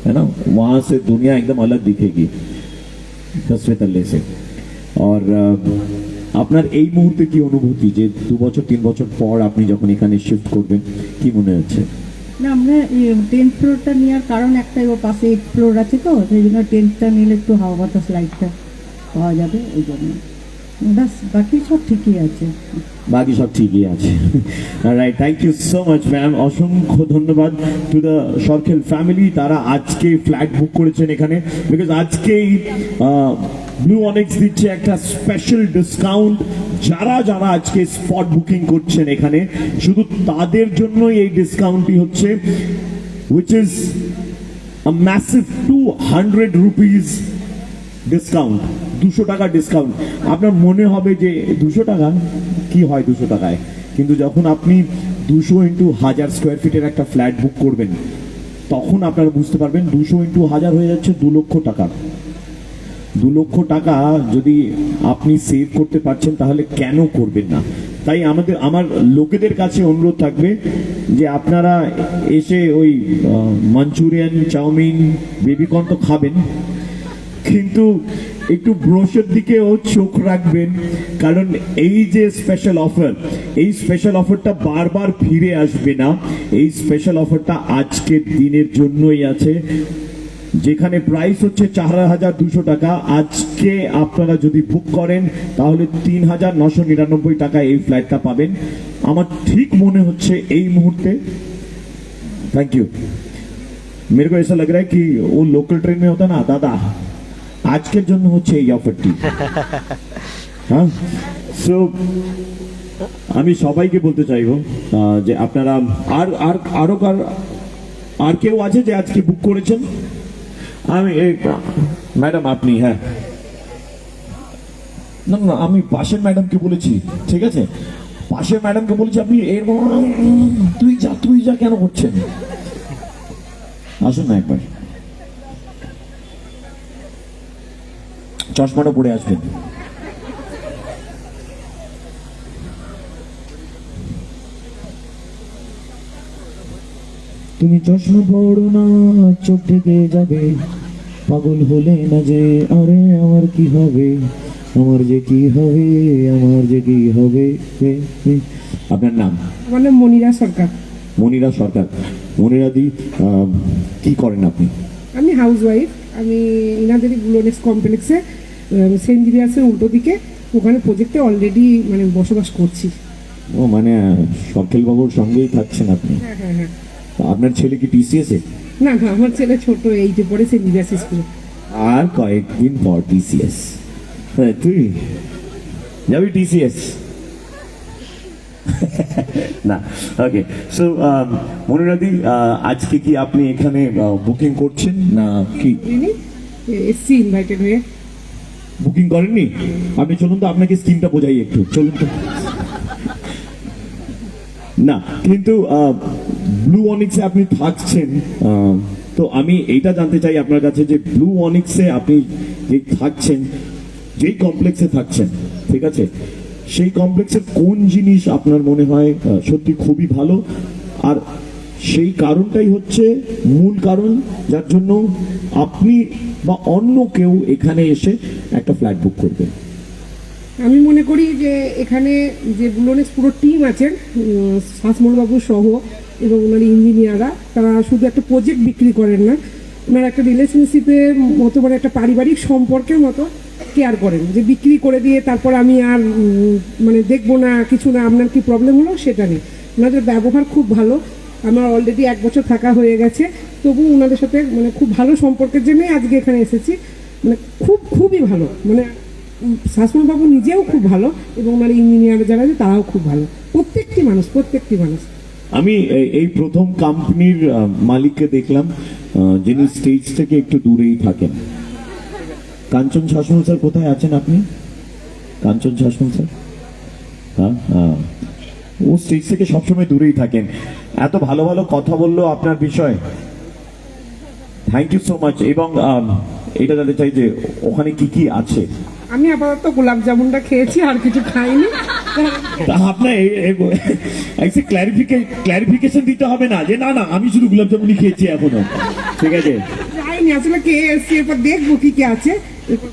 है ना, वहां से दुनिया एकदम अलग दिखेगी 10वें तल्ले से। और আপনার এই মুহূর্তে কি অনুভূতি যে 2 বছর 3 বছর পর আপনি যখন এখানে শিফট করবেন, কি মনে হচ্ছে? না, আমরা 10th ফ্লোরটা নেওয়ার কারণ একটাই, ওর পাশে 8th ফ্লোর আছে, তো সেই জন্য 10টা নিলে একটু হাওয়া বাতাস লাইটটা পাওয়া যাবে, ওই জন্য। বাস, বাকি সব ঠিকই আছে। বাকি সব ঠিকই আছে। Right, thank you so much ma'am. অসংখ্য ধন্যবাদ টু দ্য সরখেল ফ্যামিলি, তারা আজকে ফ্ল্যাট বুক করেছেন এখানে, বিকজ আজকেই ব্লু অনিক্স দিচ্ছে একটা স্পেশাল ডিসকাউন্ট। যারা যারা আজকে স্পট বুকিং করছেন এখানে, শুধু তাদের জন্যই এই ডিসকাউন্টটি হচ্ছে, which is a massive 200 rupees discount, 200 টাকা ডিসকাউন্ট। আপনার মনে হবে যে 200 টাকা কি হয় 200 টাকায়, কিন্তু যখন আপনি 200 × 1000 স্কোয়ার ফিটের একটা ফ্ল্যাট বুক করবেন, তখন আপনারা বুঝতে পারবেন 200 × 1000 হয়ে যাচ্ছে 2 লক্ষ টাকা। 2 লক্ষ টাকা যদি আপনি সেভ করতে পারছেন, তাহলে কেন করবেন না? তাই আমার লোকেদের কাছে অনুরোধ থাকবে যে আপনারা এসে ওই মাঞ্চুরিয়ান, চাউমিন, বেবিকর্ন তো খাবেন, কিন্তু একটু ব্রোশের দিকেও চোখ রাখবেন, কারণ এই যে স্পেশাল অফার, এই স্পেশাল অফারটা বারবার ফিরে আসবে না। এই স্পেশাল অফারটা আজকের দিনের জন্যই আছে, যেখানে প্রাইস হচ্ছে 4200 টাকা। আজকে আপনারা যদি বুক করেন তাহলে 3999 টাকা এই ফ্ল্যাটটা পাবেন। আমার ঠিক মনে হচ্ছে এই মুহূর্তে, थैंक यू, मेरे को ऐसा लग रहा है कि वो लोकल ट्रेन में होता ना दादा আজকের জন্য হচ্ছে এই অফারটি। হ্যাঁ, সো আমি সবাইকে বলতে চাইবো যে আপনারা আর কেউ আছে যে আজকে বুক করেছেন? আমি ম্যাডাম আপনি, হ্যাঁ না না আমি পাশের ম্যাডামকে বলেছি, ঠিক আছে পাশের ম্যাডামকে বলেছি, আপনি এর তুই যা কেন করছেন? আসুন না একবার, চশমাটা পরে আসবেন। তুমি চশমা পড়ো না, চোখ ঢেকে যাবে, পাগল হলে না যে, আরে আমার কি হবে, আমার যে কি হবে, আমার যে কি হবে। আপনার নাম? আমার নাম মনিরা সরকার। মনিরা সরকার। মনিরা দি কি করেন আপনি? আমি হাউস ওয়াইফ। আমি ইনাদেরই গ্লোনেক্স কমপ্লেক্সে সেন্ট জেভিয়ার্সের উল্টো দিকে ওখানে প্রজেক্টে অলরেডি মানে বসবাস করছি। ও মানে সরকেল বাবুর সঙ্গেই থাকছেন আপনি? হ্যাঁ হ্যাঁ হ্যাঁ। আপনার ছেলে কি টিসিএস এ? না না, আমার ছেলে ছোট, এইটে পড়ে সেন্ট জেভিয়ার্স স্কুলে। আর কয়েকদিন পর টিসিএস। তুই যাবি টিসিএস? না, ওকে। সো মনিরাদি, আজকে কি আপনি এখানে বুকিং করছেন না কি? এসছি ইনভাইটেড হয়ে। বুকিং করেননি আপনি? চলুন তো আপনাকে স্কিমটা বোঝাই একটু, চলুন তো। না কিন্তু ব্লু অনিক্সে আপনি থাকছেন, তো আমি এইটা জানতে চাই আপনার কাছে যে ব্লু অনিক্সে আপনি যে থাকছেন, যেই কমপ্লেক্সে থাকছেন, ঠিক আছে, সেই কমপ্লেক্সের কোন জিনিস আপনার মনে হয় সত্যি খুবই ভালো, আর সেই কারণটাই হচ্ছে মূল কারণ যার জন্য আপনি বা অন্য কেউ এখানে এসে একটা ফ্ল্যাট বুক করবেন? আমি মনে করি যে এখানে যে গ্লোনেক্স পুরো টিম আছেন, শাসমলবাবু সহ এবং ওনার ইঞ্জিনিয়াররা, তারা শুধু একটা প্রজেক্ট বিক্রি করেন না, ওনারা একটা রিলেশনশিপের মতো, মানে একটা পারিবারিক সম্পর্কের মতো কেয়ার করেন, যে বিক্রি করে দিয়ে তারপর আমি আর মানে দেখবো না কিছু না, আপনার কি প্রবলেম হলো সেটা নেই। ওনাদের ব্যবহার খুব ভালো। আমার অলরেডি 1 বছর থাকা হয়ে গেছে, তবু ওনাদের সাথে মানে খুব ভালো সম্পর্কের জন্যই আজকে এখানে এসেছি। মানে খুবই ভালো, মানে শাসমলবাবু নিজেও খুব ভালো এবং ওনার ইঞ্জিনিয়ার যারা আছে তারাও খুব ভালো, প্রত্যেকটি মানুষ। আমি এই প্রথম কোম্পানির মালিককে দেখলাম যিনি স্টেজ থেকে একটু দূরেই থাকেন। কাঞ্চন শাসমল স্যার কোথায় আছেন আপনি? কাঞ্চন শাসমল স্যার, হ্যাঁ হ্যাঁ, ও স্টেজ থেকে সবসময় দূরেই থাকেন। এত ভালো ভালো কথা বললো আপনার বিষয়, থ্যাংক ইউ সো মাচ। এবং এটা জানতে চাই যে ওখানে কি কি আছে? আমি আপাতত গোলাপ জামুনটা খেয়েছি, আর কিছু খাইনি। আপনার ক্লারিফিকেশন দিতে হবে না যে না না আমি শুধু গোলাপ জামুনই খেয়েছি এখনো, ঠিক আছে? খাইনি আসলে, খেয়ে এসছি, এরপর দেখবো কি কি আছে।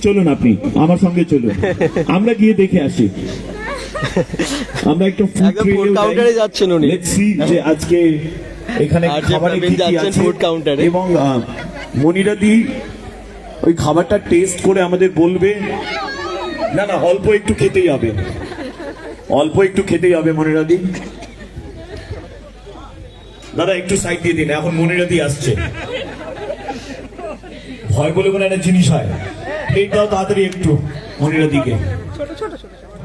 চলুন আপনি আমার সঙ্গে চলুন, আমরা গিয়ে দেখে আসি। আমরা একটু ফুড কাউন্টারে যাচ্ছেন উনি, লেটস সি যে আজকে এখানে খাবারে কি কি আছে ফুড কাউন্টারে। এবং মনিরাদি ওই খাবারটা টেস্ট করে আমাদের বলবে। না না, অল্প একটু খেতেই হবে, অল্প একটু খেতেই হবে মনিরাদি। দাদা একটু সাইড দিয়ে দিন, এখন মনিরাদি আসছে। ভয় বলে কোনো একটা জিনিস হয়, প্লেট দাও তাড়াতাড়ি একটু মনিরাদিকে।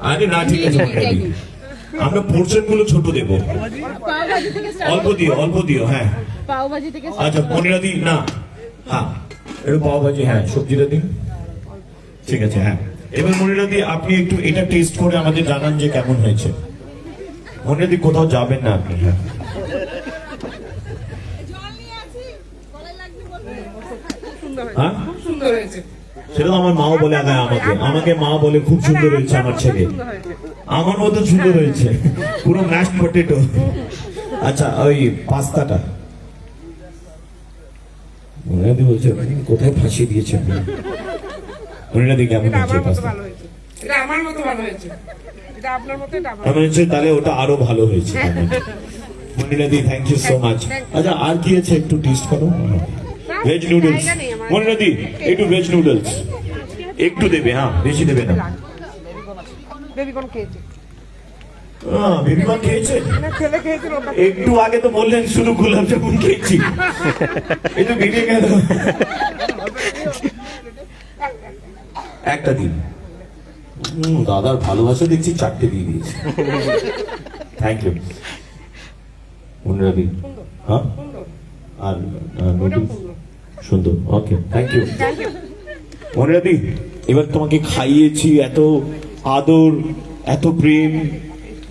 আরে না ঠিক আছে মনিরাদি, আমরা পোর্শন গুলো ছোট দেবো, অল্প দিও হ্যাঁ। আচ্ছা মনিরাদি, না হ্যাঁ একটু পাও ভাজি, হ্যাঁ সবজিটা দিন, ঠিক আছে হ্যাঁ। এবার মনিরাদি আপনি একটু এটা টেস্ট করে আমাদের জানান যে কেমন হয়েছে। মনিরাদি কোথাও যাবেন না আপনি, হ্যাঁ হ্যাঁ সেটা তো আমার মাও বলে, আমাকে মা বলে খুব সুন্দর হয়েছে আমার ছেলে, আমার মতো সুন্দর হয়েছে, পুরো ম্যাশড পটেটো। আচ্ছা ওই পাস্তাটা মনিরাদি বলছে কোথায় ফাঁসিয়ে দিয়েছে। মনিরাদি কেমন হয়েছে পাস্তা? এটা আমার মতো ভালো হয়েছে, এটা আপনার মতো, এটা আমার মনে হচ্ছে তাহলে ওটা আরো ভালো হয়েছে। মনিরাদি থ্যাংক ইউ সো মাচ। আচ্ছা আর কি আছে একটু টেস্ট করো। ভেজ নুডলস, মনিরাদি একটু ভেজ নুডলস একটু দেবে, হ্যাঁ বেশি দেবে না। বেবিকর্ন খেয়েছি। বেবিমা খেয়েছে? একটু আগে তো বললেন শুধু গোলাপ জামুন খেয়েছি, এই তো বেরিয়ে গেল। একটা দিন দাদার ভালোবাসা দেখছি, 4টে দিয়ে দিয়েছে। থ্যাংক ইউ মনিরাদি। হ্যাঁ, আর নুডলস সুন্দর, ওকে থ্যাংক ইউ মনিরাদি। এবার তোমাকে খাইয়েছি, এত আদর, এত প্রেম,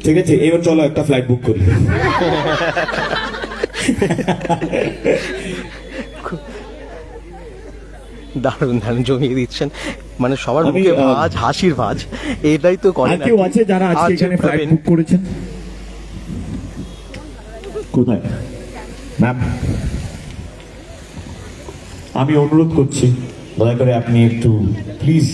ঠিক আছে, এবার চলো একটা ফ্লাইট বুক করি। দারুণ দারুণ জমিয়ে দিচ্ছেন, মানে সবার মুখে ভাজ, হাসির ভাজ, এটাই তো করে। কেউ আছে যারা আজকে এখানে ফ্লাইট বুক করেছেন? কোথায় ম্যাম? আমি অনুরোধ করছি দয়া করে আপনি একটু প্লিজ।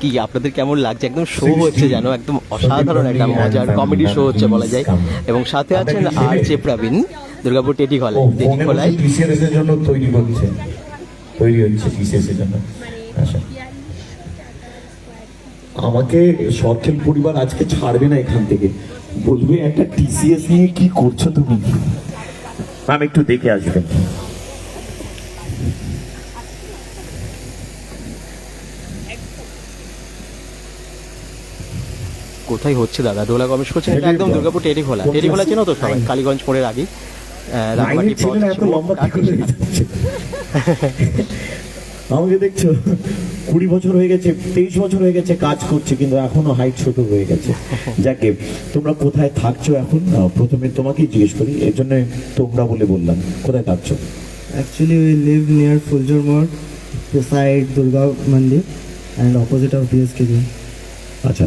কি আপনাদের কেমন লাগছে? একদম শো হচ্ছে যেন, একদম অসাধারণ একটা মজার কমেডি শো হচ্ছে বলা যায়। এবং সাথে আছেন আর জে প্রবীণ, দুর্গাপুর টেটি খোলায়। টিসিএস এর জন্য তৈরি হচ্ছে টিসিএস এর জন্য। আচ্ছা, আমাকে সরখেল পরিবার আজকে ছাড়বে না এখান থেকে, বলবে একটা টিসিএস নিয়ে কি করছো তুমি। ম্যাম একটু দেখে আসবেন। কোথায় হচ্ছে দাদা? দোলা গবেষ করছেন, এটা একদম দুর্গাপুর টেটি খোলা। টেটি খোলা চেনো তো সবাই, কালীগঞ্জ মোড়ের আগে রামবাটি পথ। আমাকে দেখছো 20 বছর হয়ে গেছে, 23 বছর হয়ে গেছে কাজ করছে, কিন্তু এখনো হাইট ছোট হয়ে গেছে। যাকে তোমরা কোথায় থাকছো এখন? প্রথমে তোমাকেই জিজ্ঞেস করি, এর জন্য তোমরা বলে বললাম। কোথায় থাকছো? Actually, we live near Fuljar Mall, beside Durga Mandir, and opposite of BSKG. আচ্ছা,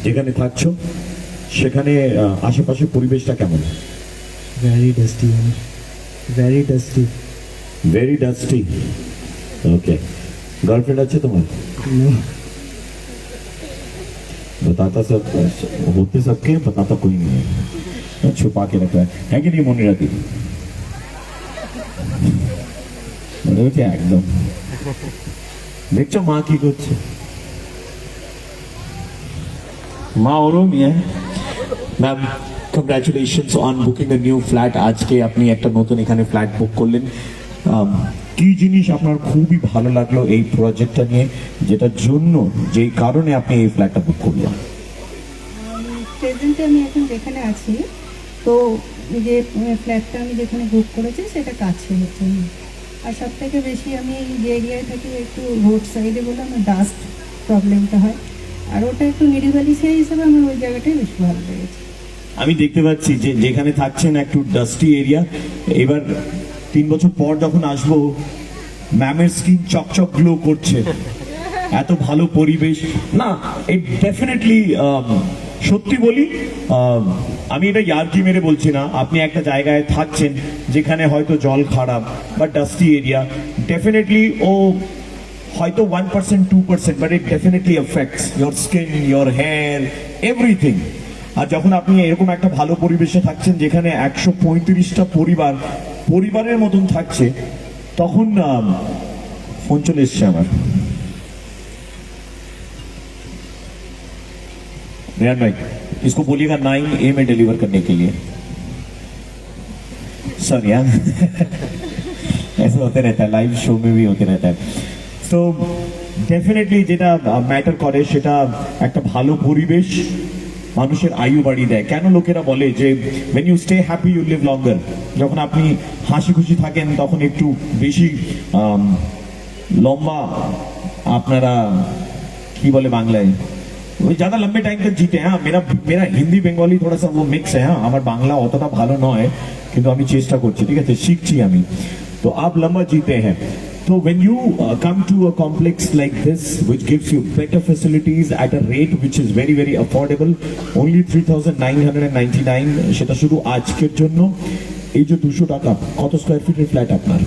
যেখানে থাকছো সেখানে আশেপাশে পরিবেশটা কেমন? Very dusty, very dusty. Very dusty. Okay. Girlfriend अच्छे तुम्हारे? No. बताता सब होते सबके, बताता कोई नहीं है, छुपा के रखा है कि नहीं मोनिराती? মনে হচ্ছে একদম। দেখছো মা কি করছে? মা ওরমই। Ma'am congratulations on booking a new flat. আজকে আপনি একটা নতুন এখানে ফ্ল্যাট বুক করলেন। কি জিনিস আপনার খুবই ভালো লাগলো এই প্রজেক্টটা নিয়ে, যেটার জন্য, যেই কারণে আপনি এই ফ্ল্যাটটা বুক করলেন? প্রেজেন্টে আমি এখন যেখানে আছি, তো যে ফ্ল্যাটটা আমি যেখানে বুক করেছি সেটা কাছে হচ্ছে, আর সব থেকে বেশি আমি যে এরিয়ায় থাকি একটু রোড সাইডে বলে আমার ডাস্ট প্রবলেমটা হয়, আর ওটা একটু নিরিবিলি, সেই হিসাবে আমার ওই জায়গাটাই বেশি ভালো লেগেছে। আমি দেখতে পাচ্ছি যে যেখানে থাকছেন একটু ডাস্টি এরিয়া। এবার 3 বছর পর যখন আসবো, ম্যামের স্কিন চকচক গ্লো করছে, এত ভালো পরিবেশ না। এই ডেফিনেটলি সত্যি বলি, আমি এটা ইয়ার্কি মেরে বলছি না, আপনি একটা জায়গায় থাকছেন যেখানে হয়তো জল খারাপ বা ডাস্টি এরিয়া, ডেফিনেটলি ও হয়তো 1% 2%, but it definitely affects your skin, your hair, everything. আর যখন আপনি এরকম একটা ভালো পরিবেশে থাকছেন যেখানে 135টা পরিবারের মতন থাকছে, তখন ফোন চলে এসছে আমার। रेहान भाई, इसको बोलिएगा 9A में डिलीवर करने के लिए। सॉरी यार, ऐसा होते रहता है, लाइव शो में भी होते रहता है। तो डेफिनेटली যেটা ম্যাটার করে সেটা একটা ভালো পরিবেশ মানুষের আয়ু বাড়িয়ে দেয়। কেন লোকেরা বলে যে when you stay happy you live longer, যখন আপনি হাসি খুশি থাকেন তখন একটু বেশি লম্বা আপনারা কি বলে বাংলায়, ज्यादा लंबे टाइम तक जीते हैं। मेरा हिंदी बेंगली थोड़ा सा वो मिक्स है। আমার বাংলা অতটা ভালো নয়, কিন্তু আমি চেষ্টা করছি, ঠিক আছে, শিখছি আমি। তো आप लंबा जीते हैं। So when you come to a complex like this, which gives you better facilities at a rate which is very very affordable, only 3,999, সেটা শুধু আজকের জন্য। এই যে 200 টাকা, কত স্কয়ার ফিটের ফ্ল্যাট আপনার?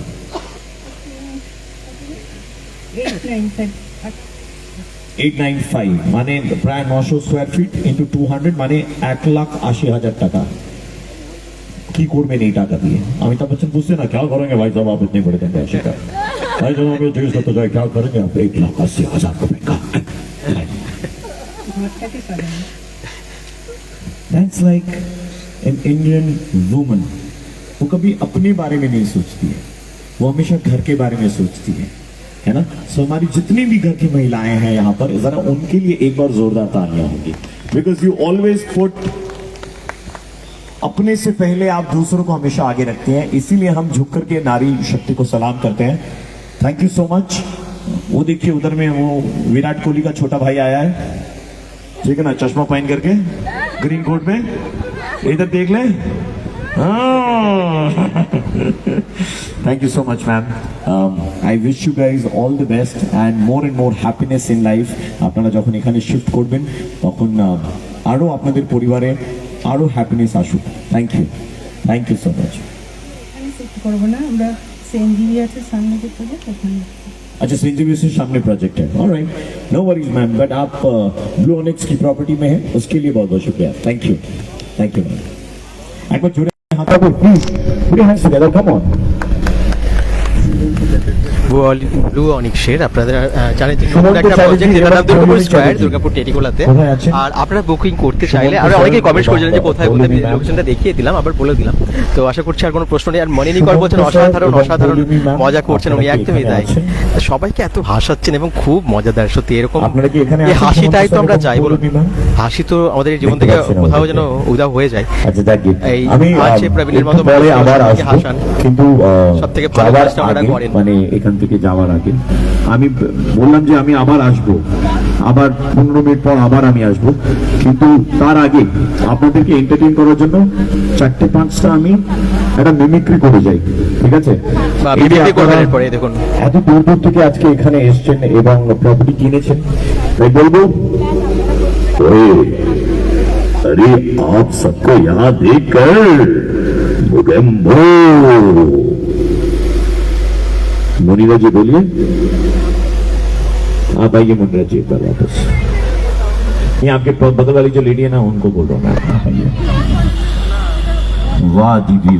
895, মানে প্রায় 900 স্কয়ার ফিট ইন্টু 200, মানে 1,80,000 টাকা। কি করবেন এই টাকা দিয়ে অমিতাভ বচ্চন বুঝছে না क्या करेंगे भाई साहब आप इतने बड़े पैसे का भाई जब हमें जिस होता जाए क्या करेंगे आप 1,80,000 रुपए का That's like an Indian woman वो कभी अपने बारे में नहीं सोचती है वो हमेशा घर के बारे में सोचती है ना सो हमारी जितनी भी घर की महिलाएं हैं यहाँ पर जरा उनके लिए एक बार जोरदार तालियां होंगी बिकॉज यू ऑलवेज पुट अपने से पहले आप दूसरों को हमेशा आगे रखते हैं इसीलिए हम झुक करके नारी शक्ति को सलाम करते हैं थैंक यू सो मच वो देखिए उधर में वो विराट कोहली का छोटा भाई आया है ठीक है ना चश्मा पहन करके ग्रीन कोट में इधर देख ले Thank you so much, ma'am. I wish you guys all the best and more happiness in life. আপনারা যখন এখানে শিফট করবেন তখন আরো আপনাদের পরিবারে আরো হ্যাপিনেস আসুক থ্যাংক ইউ সো মাচ আমি শিফট করবো না আমরা সেন্ট জেভিয়ার্সের সামনে যে প্রজেক্ট ওখানে अच्छा सेंट जेवियर्स के सामने प्रोजेक्ट है alright no worries ma'am but आप ब्लू ऑनिक्स की प्रॉपर्टी में है उसके लिए बहुत बहुत शुक्रिया थैंक यू मैम एक बार जोड़े हाथ को please put your hands together come on Blue অনিক্সের আপনাদের জানেন যে নতুন একটা প্রজেক্ট যেটার নাম দুর্গাপুর স্কয়ার দুর্গাপুর টেটিকোলাতে আর আপনারা বুকিং করতে চাইলে আর অনেকেই কমেন্টস করেছিলেন যে কোথায় বলতে লোকেশনটা দেখিয়ে দিলাম আবার বলে দিলাম তো আশা করছি আর কোনো প্রশ্ন নেই আর মনিনী কর বলছেন অসাধারণ মজা করছেন উনি একদমই তাই সবাইকে এত হাসাচ্ছেন এবং খুব মজাদার সত্যি এরকম এই হাসিটাই তো আমরা চাই বলুন হাসি তো আমাদের জীবন থেকে কোথাও যেন উধাও হয়ে যায় এই আছে প্রবীণের মতো আবার হাসান কিন্তু সবথেকে ভালো কাজটা আমরা করেন মানে এখান থেকে যাওয়ার আগে আমি বললাম যে আমি আবার আসবো আবার 15 মিনিট পর আবার আমি আসবো কিন্তু তার আগে আপনাদেরকে এন্টারটেইন করার জন্য 4-5টা আমি একটা মিমিক্রি করে যাই ঠিক আছে দেখুন এত দূর দূর থেকে আজকে এখানে এসেছেন এবং প্রপার্টি কিনেছেন তাই বলবো अरे आप सबको यहाँ देखकर मुनीरा जी बोलिए आप आइए मुनीरा जी एक बार वापस ये आपके बगल वाली जो लेडी है ना उनको बोल रहा हूँ मैं आप आइए वाह दीदी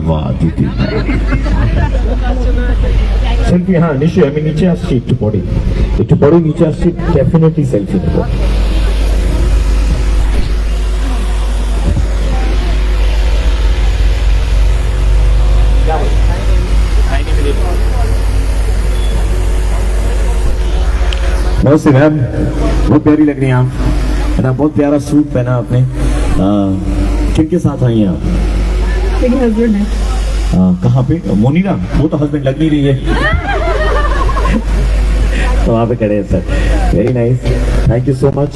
सेल्फी हाँ निश्चय আমি নিচে আসছি একটু পরে নিচে আসছি ডেফিনেটলি সেলফি নেব नमस्ते मैम बहुत प्यारी लग रही हैं आप बेटा बहुत प्यारा सूट पहना आपने किनके साथ आई हैं आप मेरे हस्बैंड है कहाँ पे मोनिरा वो तो हस्बैंड लग नहीं रही है तो वहाँ पे खड़े हैं sir very nice thank you so much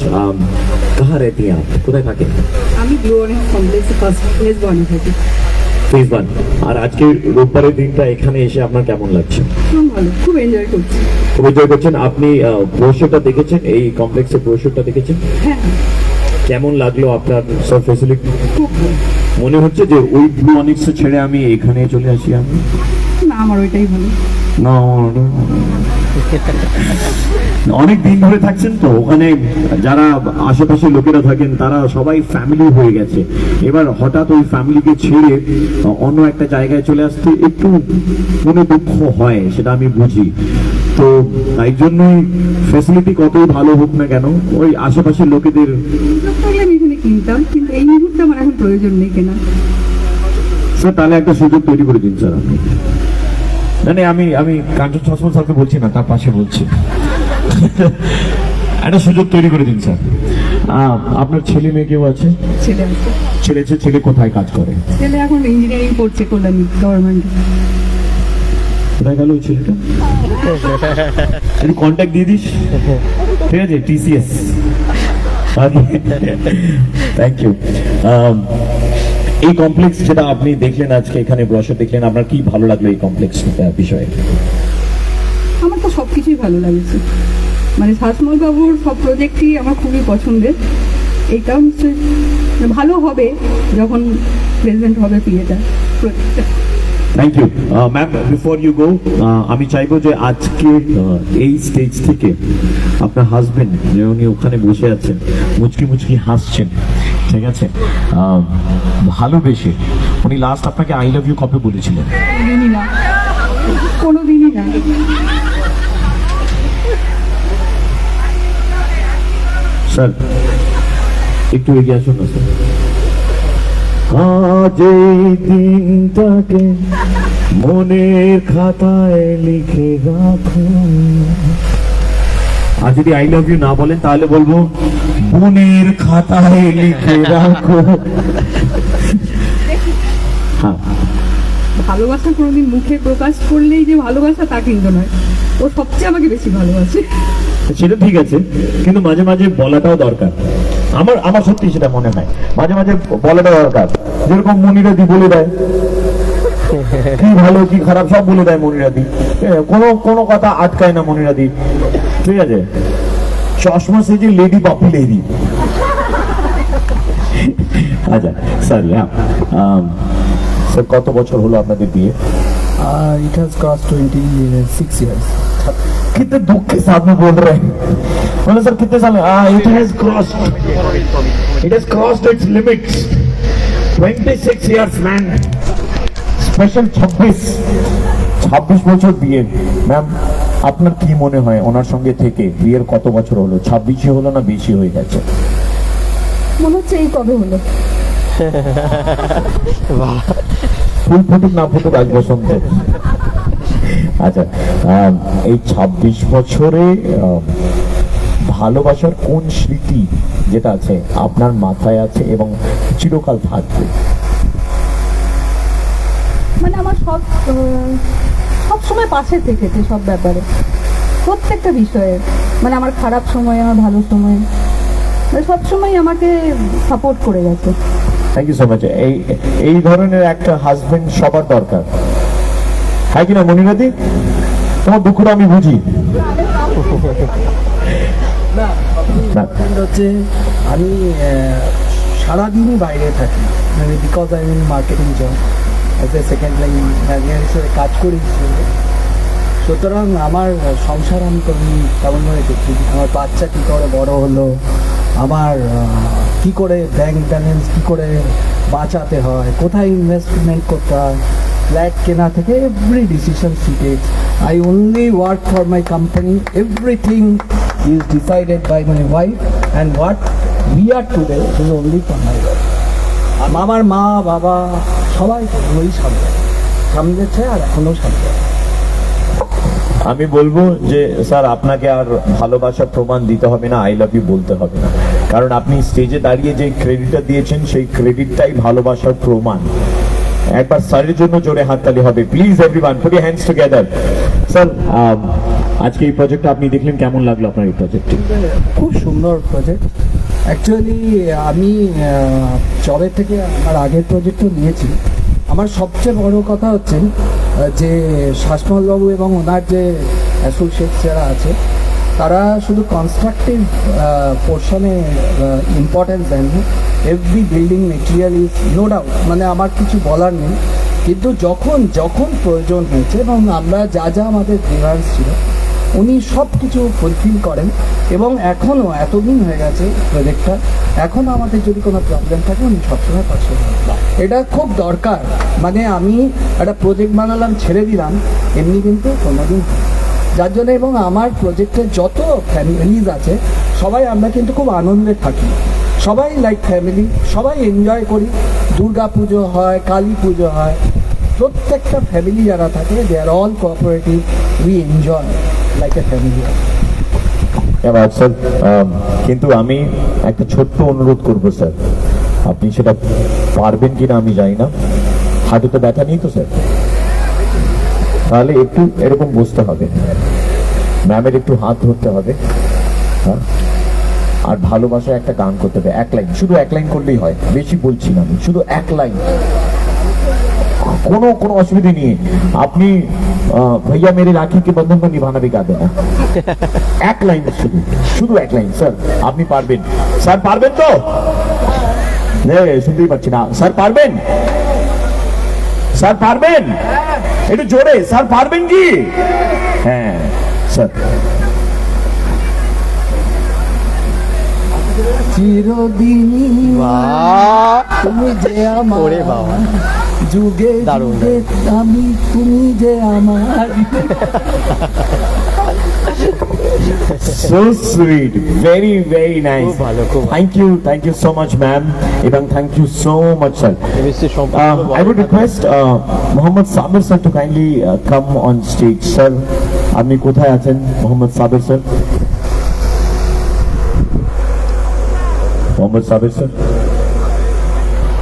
कहाँ रहती हैं आप কোথায় থাকেন আমি ব্লু অনিক্স কমপ্লেক্সে ফার্স্ট ফেজ 1 থাকি ফেজ 1 আর আজকে রোববারের দিনটা এখানে এসে আপনার কেমন লাগছে খুব ভালো খুব এনজয় করছি খুব এনজয় করছেন আপনি ব্রোশারটা দেখেছেন এই কমপ্লেক্সের ব্রোশারটা দেখেছেন হ্যাঁ কেমন লাগলো আপনার সব ফ্যাসিলিটি মনে হচ্ছে যে ওই ব্লু অনিক্স ছেড়ে আমি এখানে চলে আসি আমি না আমার ওইটাই ভালো না অনেক দিন ধরে থাকছেন তো ওখানে যারা আশেপাশে লোকেরা থাকেন তারা সবাই ফ্যামিলি হয়ে গেছে এবার হঠাৎ ওই ফ্যামিলিকে ছেড়ে অন্য একটা জায়গায় চলে আসতে একটু মনে দুঃখ হয় সেটা আমি বুঝি তো তাই জন্যই ফ্যাসিলিটি কতই ভালো হোক না কেন ওই আশেপাশের লোকেদের আমি এখানে কিনতাম কিন্তু এই মুহূর্তে আমার এখন প্রয়োজন নেই কেনা স্যার তাহলে একটা সুযোগ তৈরি করে দিন স্যার আপনি না আমি কাঞ্চন চশমা স্যারকে বলছি না তার পাশে বলছি একটা সুযোগ তৈরি করে দিন স্যার আপনার ছেলে মেয়ে কেউ আছে ছেলে কোথায় কাজ করে ছেলে এখন ইঞ্জিনিয়ারিং পড়ছে কল্যাণী গভর্নমেন্ট কোথায় গেল ওই ছেলেটা একটু কন্ট্যাক্ট দিয়ে দিস ঠিক আছে TCS থ্যাংক ইউ এই কমপ্লেক্স যেটা আপনি দেখলেন আজকে এখানে ব্রোশার দেখলেন আপনার কি ভালো লাগলো এই কমপ্লেক্স বিষয়ে আমার তো সবকিছুই ভালো লাগছে মানে শাসমল বাবুর সব প্রজেক্টই আমার খুবই পছন্দের এইটাও নিশ্চয়ই ভালো হবে যখন প্রেজেন্ট হবে পিএটা প্রজেক্টটা thank you ma'am before you go আমি চাইবো যে আজকে এই স্টেজ থেকে আপনার হাজবেন্ড যে উনি ওখানে বসে আছেন মুচকি হাসছেন ঠিক আছে ভালোবেসে উনি লাস্ট আপনাকে আই লাভ ইউ কবে বলেছিলেন? কোনোদিনই না, কোনোদিনই না। স্যার একটু এগিয়ে আসুন না স্যার। আজ এই দিনটাকে মনের খাতায় লিখে রাখো। আর যদি আই লাভ ইউ না বলেন তাহলে বলবো মনের খাতায় লিখে রাখো। হ্যাঁ, ভালোবাসা কোনোদিন মুখে প্রকাশ করলেই যে ভালোবাসা তা কিন্তু নয়, ও সবচেয়ে আমাকে বেশি ভালোবাসে। সেটা ঠিক আছে, কিন্তু মাঝে মাঝে বলাটাও দরকার। আমার সত্যি সেটা মনে হয়, মাঝে মাঝে বলাটা দরকার। যেরকম মনিরাদি বলে দেয় কি ভালো কি খারাপ সব বলে দেয় মনিরাদি, কোনো কথা আটকায় না মনিরাদি, ঠিক আছে। চশমা সেজে লেডি পাপি লেডি। আচ্ছা স্যার, স্যার কত বছর হলো আপনাদের বিয়ে? It has crossed 26 years. कितने दुख के साथ में बोल रहे हैं, मतलब सर कितने साल? It has crossed its limits. 26 years man. Special 26 বছর বিয়ে। ম্যাম আপনার কি মনে হয় ওনার সঙ্গে থেকে বিয়ের কত বছর হলো? 26 হলো না বেশি হয়ে গেছে? মনে হচ্ছে এই কবে হলো। ফুল ফুটুক না ফুটুক আজ বসন্ত। আচ্ছা, এই 26 বছরে ভালোবাসার কোন স্মৃতি যেটা আছে আপনার মাথায় আছে এবং চিরকাল থাকবে? মানে আমার সব সময় পাশে থেকেছে সব ব্যাপারে, প্রত্যেকটা বিষয়ে। মানে আমার খারাপ সময়, আমার ভালো সময়, মানে সব সময় আমাকে সাপোর্ট করে গেছে। Thank you so much. এই ধরনের একটা হাজবেন্ড সবার দরকার, হ্যাঁ কিনা মনিরাদি? তোমার দুঃখটা আমি বুঝি। হচ্ছে আমি সারাদিনই বাইরে থাকি, মানে because I mean marketing job, as a second line manager হিসেবে কাজ করি। সুতরাং আমার সংসার আমি কেমনভাবে দেখি, আমার বাচ্চা কী করে বড় হলো, আমার কি করে ব্যাংক ব্যালেন্স কী করে বাঁচাতে হয়, কোথায় ইনভেস্টমেন্ট করতে হয়, ফ্ল্যাট কেনা থেকে every decision she takes. I only work for my company. Everything is decided by my wife, and what we are today is only for my wife. আমার মা বাবা সবাই ওই সামলেছে আর এখনো সামলে। আমি বলবো যে স্যার আপনাকে আর ভালোবাসার প্রমাণ দিতে হবে না, আই লাভ ইউ বলতে হবে না, কারণ আপনি স্টেজে দাঁড়িয়ে যে ক্রেডিটটা দিয়েছেন সেই ক্রেডিটটাই ভালোবাসার প্রমাণ। একবার স্যারের জন্য জোরে হাততালি হবে please everyone, put your hands together. Sir আজকে এই প্রজেক্টটা আপনি দেখলেন, কেমন লাগলো আপনার এই প্রজেক্টটি? খুব সুন্দর প্রজেক্ট। অ্যাকচুয়ালি আমি জবের থেকে আমার আগের প্রজেক্টও নিয়েছি। আমার সবচেয়ে বড় কথা হচ্ছে যে শাসমলবাবু এবং ওনার যে অ্যাসোসিয়েটস যারা আছে তারা শুধু কনস্ট্রাকটিভ পোর্শনে ইম্পর্টেন্স দেন। Every building material is no doubt, মানে আমার কিছু বলার নেই, কিন্তু যখন প্রয়োজন হয়েছে এবং আমরা যা আমাদের ডিমান্ডস ছিল উনি সব কিছু ফুলফিল করেন। এবং এখনও এতদিন হয়ে গেছে প্রজেক্টটা, এখনও আমাদের যদি কোনো প্রবলেম থাকে উনি সবসময় পাশে। এটা খুব দরকার, মানে আমি একটা প্রজেক্ট বানালাম ছেড়ে দিলাম এমনি কিন্তু কোনোদিন, যার জন্য। এবং আমার প্রজেক্টের যত ফ্যামিলিজ আছে সবাই আমরা কিন্তু খুব আনন্দে থাকি, সবাই লাইক ফ্যামিলি, সবাই এনজয় করি। দুর্গা পুজো হয়, কালী পুজো হয়, প্রত্যেকটা ফ্যামিলি যারা থাকে they are all cooperative, we enjoy like a family. এবার স্যার কিন্তু আমি একটা ছোট্ট অনুরোধ করবো স্যার, আপনি সেটা পারবেন কিনা আমি জানি না, হাঁটুতে ব্যথা নেই তো স্যার? তাহলে একটু এরকম বসতে হবে, ম্যামের একটু হাত ধরতে হবে, হ্যাঁ, আর ভালোবাসায় একটা গান করতে হবে, এক লাইন, শুধু এক লাইন করলেই হয়, বেশি বলছি না আমি, শুধু এক লাইন, কোনো অসুবিধা নেই। আপনি भैया मेरे राखी के बंधन को निभाना भी गा देना, एक लाइन, শুধু এক লাইন। স্যার আপনি পারবেন? স্যার পারবেন তো? শুনতেই পাচ্ছি না। স্যার পারবেন? স্যার পারবেন? একটু জোরে, স্যার পারবেন কি? হ্যাঁ স্যার। চিরদিনই তুমি যে আমার যুগে দারুণ, যুগে আমি তুমি যে আমার So sweet, very very nice. খুব ভালো, খুব ভালো। Thank you so much, ma'am. এবং thank you so much, sir. Chemistry সম্পর্কে I would request Mohammad Sabir sir to kindly come on stage, sir. আপনি কোথায় আছেন, Mohammad Sabir sir? Mohammad Sabir sir.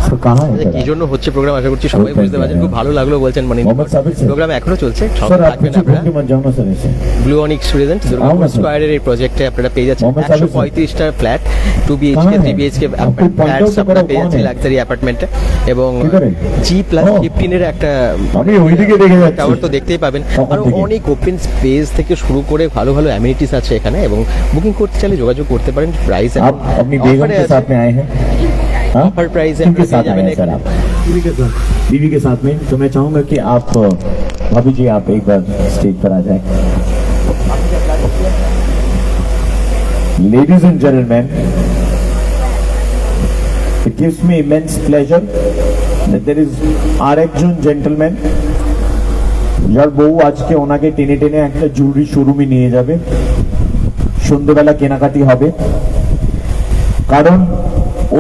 Sir, कहाँ है? কি জন্য হচ্ছে প্রোগ্রাম আশা করছি সবাই বুঝতে পারছেন। খুব ভালো লাগলো বলছেন মানে মোহাম্মদ সাবির স্যার। প্রোগ্রাম এখনো চলছে, Sir, সবাই आप থাকবেন पीछे আপনারা। घूम के मत जाओ ना sir ऐसे। ব্লু অনিক্স প্রেজেন্ট आओ দুর্গাপুর ना sir। স্কয়ারের এই প্রজেক্টে আপনারা পেয়ে যাচ্ছেন মোহাম্মদ সাবির স্যার। 135টা ফ্ল্যাট 2 BHK कहाँ 3 है? BHK आपको point out ফ্ল্যাটস तो আপনারা करो, পেয়ে कौन যাচ্ছেন है? লাক্সারি অ্যাপার্টমেন্টে এবং किधर है? G+15 এর একটা আমি ওইদিকে দেখে যাচ্ছি। টাওয়ার তো দেখতেই পাবেন। কখন আর থেকে? অনেক ওপেন স্পেস থেকে শুরু করে ভালো ভালো অ্যামিনিটিস আছে এখানে এবং বুকিং করতে চাইলে যোগাযোগ করতে পারেন। প্রাইস आप अपनी बेगम के साथ में आए हैं? हाँ? ऑफर प्राइस है, किनके साथ आपको आए हैं सर आप? बीवी के साथ में। तो मैं चाहूंगा कि आप भाभी जी आप एक बार स्टेज पर आ जाए। Ladies and gentlemen, it gives me immense pleasure that there is আরেকজন gentleman যার বউ আজকে ওনাকে টেনে টেনে একটা জুয়েলারি শোরুমে নিয়ে যাবে, সন্ধ্যেবেলা কেনাকাটি হবে, কারণ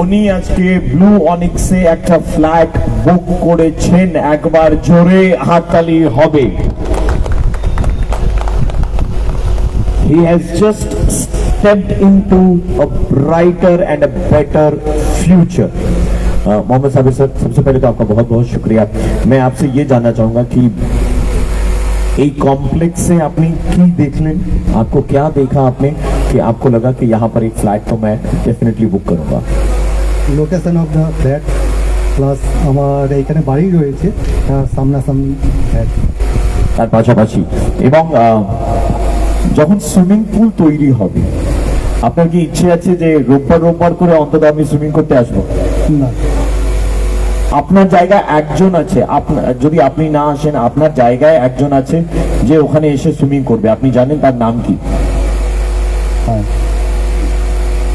উনি আজকে ব্লু অনিক্সে একটা ফ্ল্যাট বুক করেছেন। একবার জোরে হাততালি হবে। He has just stepped into a brighter and a better future. Mohammad Sabir sir, सबसे पहले तो आपका बहुत बहुत शुक्रिया। मैं आपसे ये जानना चाहूंगा कि এই কমপ্লেক্সে আপনি কি দেখলেন, आपको क्या देखा आपने कि आपको लगा कि यहाँ पर एक फ्लैट तो मैं डेफिनेटली बुक करूंगा? Location of the flat plus আমার এইখানে বাড়ি রয়েছে সামনাসামনি ফ্ল্যাট। তার পাশাপাশি এবং যখন সুইমিং পুল তৈরি হবে, আপনার কি ইচ্ছে আছে যে রোববার করে অন্তত আমি সুইমিং করতে আসবো? না, আপনার জায়গায় একজন আছে, যদি আপনি না আসেন আপনার জায়গায় একজন আছে যে ওখানে এসে সুইমিং করবে। আপনি জানেন তার নাম কি? হ্যাঁ,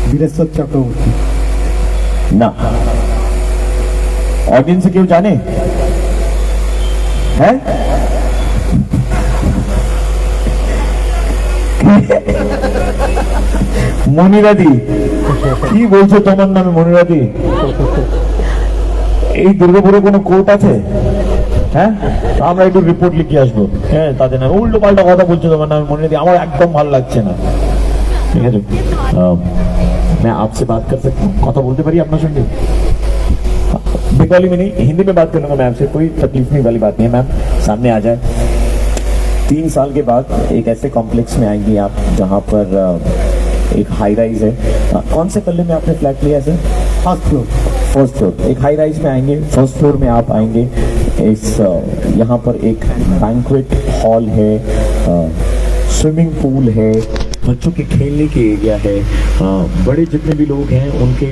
বীরেশ্বর চক্রবর্তী। না, অডিয়েন্সে কেউ জানে? হ্যাঁ, মনিরাদি কি বলছো তোমার নামে? মনিরাদি, এই দুর্গাপুরে কোনো কোর্ট আছে? হ্যাঁ, আমরা একটু রিপোর্ট লিখে আসবো। হ্যাঁ, তাদের নামে উল্টো পাল্টা কথা বলছো তোমার নামে মনিরাদি, আমার একদম ভালো লাগছে না। ঠিক আছে, मैं आपसे बात कर सकता हूँ? কথা বলতে পারি আপনার সঙ্গে? बंगाली में नहीं, हिंदी में बात कर लूंगा मैं आपसे, कोई तकलीफ नहीं वाली बात नहीं है। मैम सामने आ जाए। 3 साल के बाद एक ऐसे कॉम्प्लेक्स में आएंगी आप जहाँ पर एक हाई राइज है। कौन से कल्ले में आपने फ्लैट लिया सर? First floor. एक हाई राइज में आएंगे, फर्स्ट फ्लोर में आप आएंगे। इस यहाँ पर एक बैंक्वेट हॉल है, स्विमिंग पूल है, बच्चों के खेलने की एरिया है, बड़े जितने भी लोग हैं उनके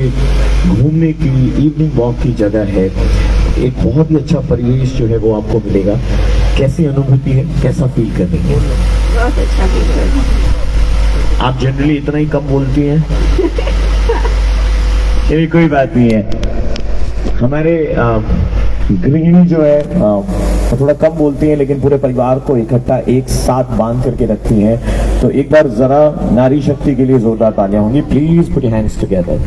घूमने की इवनिंग वॉक की जगह है। एक बहुत ही अच्छा परिवेश जो है वो आपको मिलेगा। कैसी अनुभूति है, कैसा फील कर रही है? बहुत अच्छा फील कर रही हूँ। आप जनरली इतना ही कम बोलती हैं? ये कोई बात नहीं है। हमारे गृहिणी जो है वो थोड़ा कम बोलती हैं लेकिन पूरे परिवार को इकट्ठा एक साथ बांध करके रखती हैं। तो एक बार जरा नारी शक्ति के लिए जोरदार तालियां होंगी। Please put your hands together.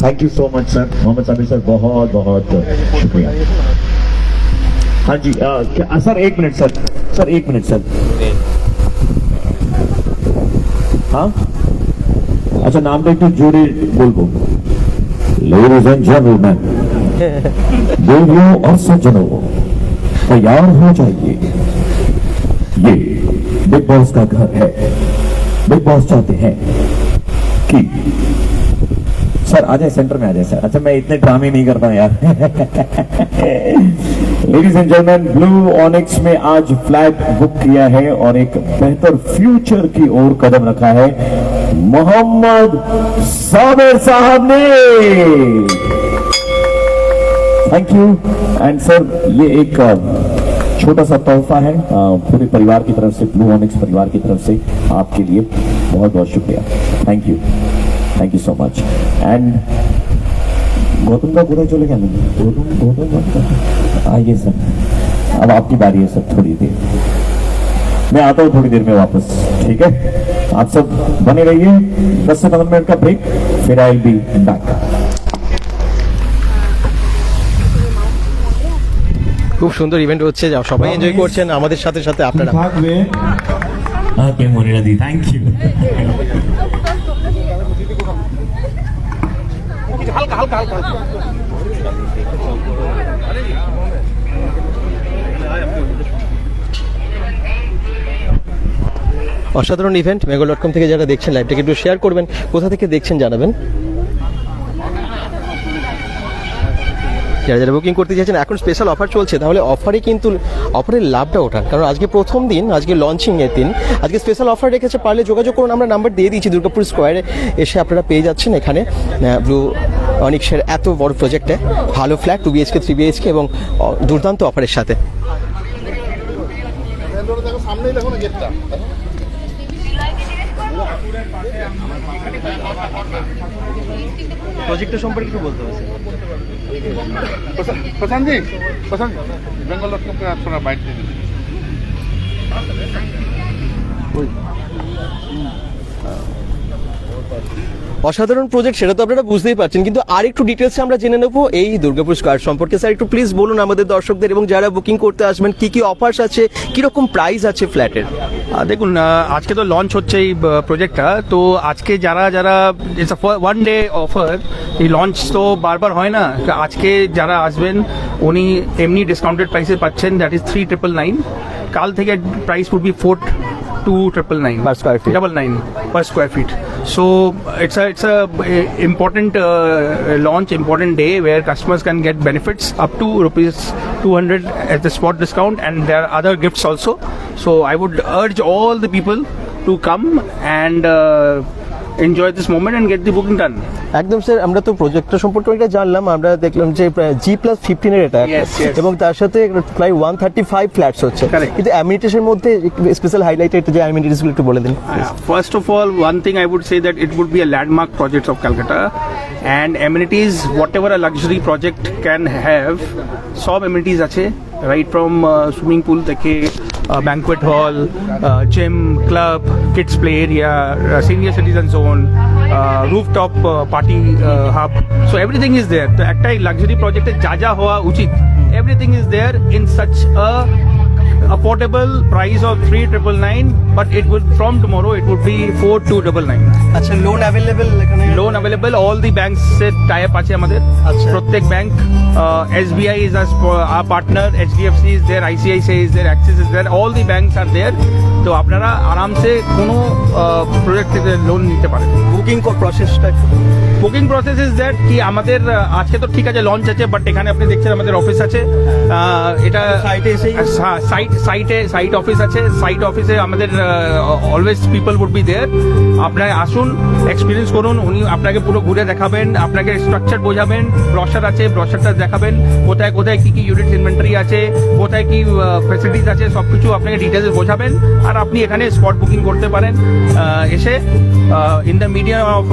Thank you so much sir. Mohammad Sabir sir, बहुत बहुत शुक्रिया। हाँ जी, sir 1 minute sir, 1 minute sir. हाँ, अच्छा नामটা একটু জোরে বলবো। Ladies and gentlemen, देवियों और सज्जनों, तैयार हो जाइए। ये बिग बॉस का घर है। बिग बॉस चाहते हैं कि सर आ जाए, सेंटर में आ जाए सर। अच्छा, मैं इतने ड्रामे नहीं करता यार। Ladies and gentleman, blue onyx में आज फ्लैट बुक किया है और एक बेहतर फ्यूचर की ओर कदम रखा है मोहम्मद साबिर साहब ने। Thank you. एंड सर, ये एक छोटा सा तोहफा है पूरे परिवार की तरफ से, ब्लू ऑनिक्स परिवार की तरफ से आपके लिए। बहुत बहुत शुक्रिया। Thank you so much. And Gautam का कोথায় চলে গেলেন? गौतम आइए सर, अब आपकी बारी है सर, थोड़ी देर मैं आता हूँ, थोड़ी देर में वापस, ठीक है? आप सब बने रहिए, 10 से 15 मिनट का ब्रेक, फिर आई विल बी बैक। খুব সুন্দর ইভেন্ট হচ্ছে, যা সবাই এনজয় করছেন আমাদের সাথে সাথে আপনারা। ওকে মনিরা দি, থ্যাংক ইউ। হালকা হালকা হালকা অসাধারণ ইভেন্ট। মেগো.com থেকে যারা দেখছেন লাইভটাকে একটু শেয়ার করবেন, কোথা থেকে দেখছেন জানাবেন। যারা যারা বুকিং করতে চাইছেন, এখন স্পেশাল অফার চলছে, তাহলে অফারে কিন্তু অফারের লাভটা ওঠান, কারণ আজকে প্রথম দিন, আজকে লঞ্চিং এর দিন, আজকে স্পেশাল অফার রেখেছে। পারলে যোগাযোগ করুন, আমরা নাম্বার দিয়ে দিয়েছি, দুর্গাপুর স্কোয়ারে এসে আপনারা পেয়ে যাচ্ছেন এখানে ব্লু অনিক্সের এত বড় প্রজেক্টে ভালো ফ্ল্যাট 2 BHK 3 BHK এবং দুর্দান্ত অফারের সাথে। সামনেই দেখো না গেটটা, প্রজেক্টের সম্পর্কে একটু বলতে হবে প্রশান্ত বেঙ্গল.com কে আপনারা বাইট দিয়ে দিন। অসাধারণ প্রজেক্ট, সেটা তো আপনারা বুঝতেই পারছেন, কিন্তু আর একটু ডিটেলসে আমরা জেনে নেবো এই দুর্গাপুর স্কোয়ার সম্পর্কে। স্যার একটু প্লিজ বলুন আমাদের দর্শকদের এবং যারা বুকিং করতে আসবেন কি কি অফার্স আছে, কিরকম প্রাইস আছে ফ্ল্যাটের। দেখুন, আজকে তো লঞ্চ হচ্ছে এই প্রজেক্টটা, তো আজকে যারা যারা ইটস ওয়ান ডে অফার, এই লঞ্চ তো বারবার হয় না, আজকে যারা আসবেন উনি এমনি ডিসকাউন্টেড প্রাইসে পাচ্ছেন, দ্যাট ইজ 3,999। কাল থেকে price would be 4,299 per square feet, 999 per square feet. So it's a important launch, important day where customers can get benefits up to ₹200 as the spot discount, and there are other gifts also. So I would urge all the people to come and enjoy this moment and get the booking done. একদম sir, আমরা তো প্রজেক্টটা সম্পর্কে অনেকটা জানলাম, আমরা দেখলাম যে G+15 এর এটা, এবং তার সাথে প্রায় 135 ফ্ল্যাটস হচ্ছে, কিন্তু অ্যামিনিটিসের মধ্যে স্পেশাল হাইলাইটেড যে অ্যামিনিটিসগুলো একটু বলে দিন। First of all, one thing I would say that it would be a landmark project of Calcutta, and amenities, whatever a luxury project can have, সব amenities আছে, right from swimming pool থেকে banquet hall, gym, club, kids play area, senior citizen zone, rooftop party hub, so everything is there. তো একটা luxury project এ যা যা হওয়া উচিত, everything is there in such a affordable price of 3,999, but it would, from tomorrow it would be 4,299. আচ্ছা, loan available এখানে? Loan available, all the banks এর tie up আছে আমাদের, প্রত্যেক bank, SBI is our partner, HDFC is there, ICICI is there, Axis is there, all the banks are there. তো আপনারা আরামসে কোনো প্রজেক্ট থেকে লোন নিতে পারেন। বুকিং প্রসেসটা, বুকিং প্রসেস ইজ দ্যাট কি আমাদের আজকে তো ঠিক আছে লঞ্চ আছে, বাট এখানে আপনি দেখছেন আমাদের অফিস আছে, এটা সাইট অফিস আছে, সাইট অফিসে আমাদের always people would be there. আপনারা আসুন, এক্সপিরিয়েন্স করুন, উনি আপনাকে পুরো ঘুরে দেখাবেন, আপনাকে স্ট্রাকচার বোঝাবেন, ব্রশার আছে, ব্রশারটা দেখাবেন, কোথায় কোথায় কি কি ইউনিট ইনভেন্টরি আছে, কোথায় কি ফ্যাসিলিটিস আছে, সবকিছু আপনাকে ডিটেলস বোঝাবেন, আর আপনি এখানে স্পট বুকিং করতে পারেন এসে, in the medium of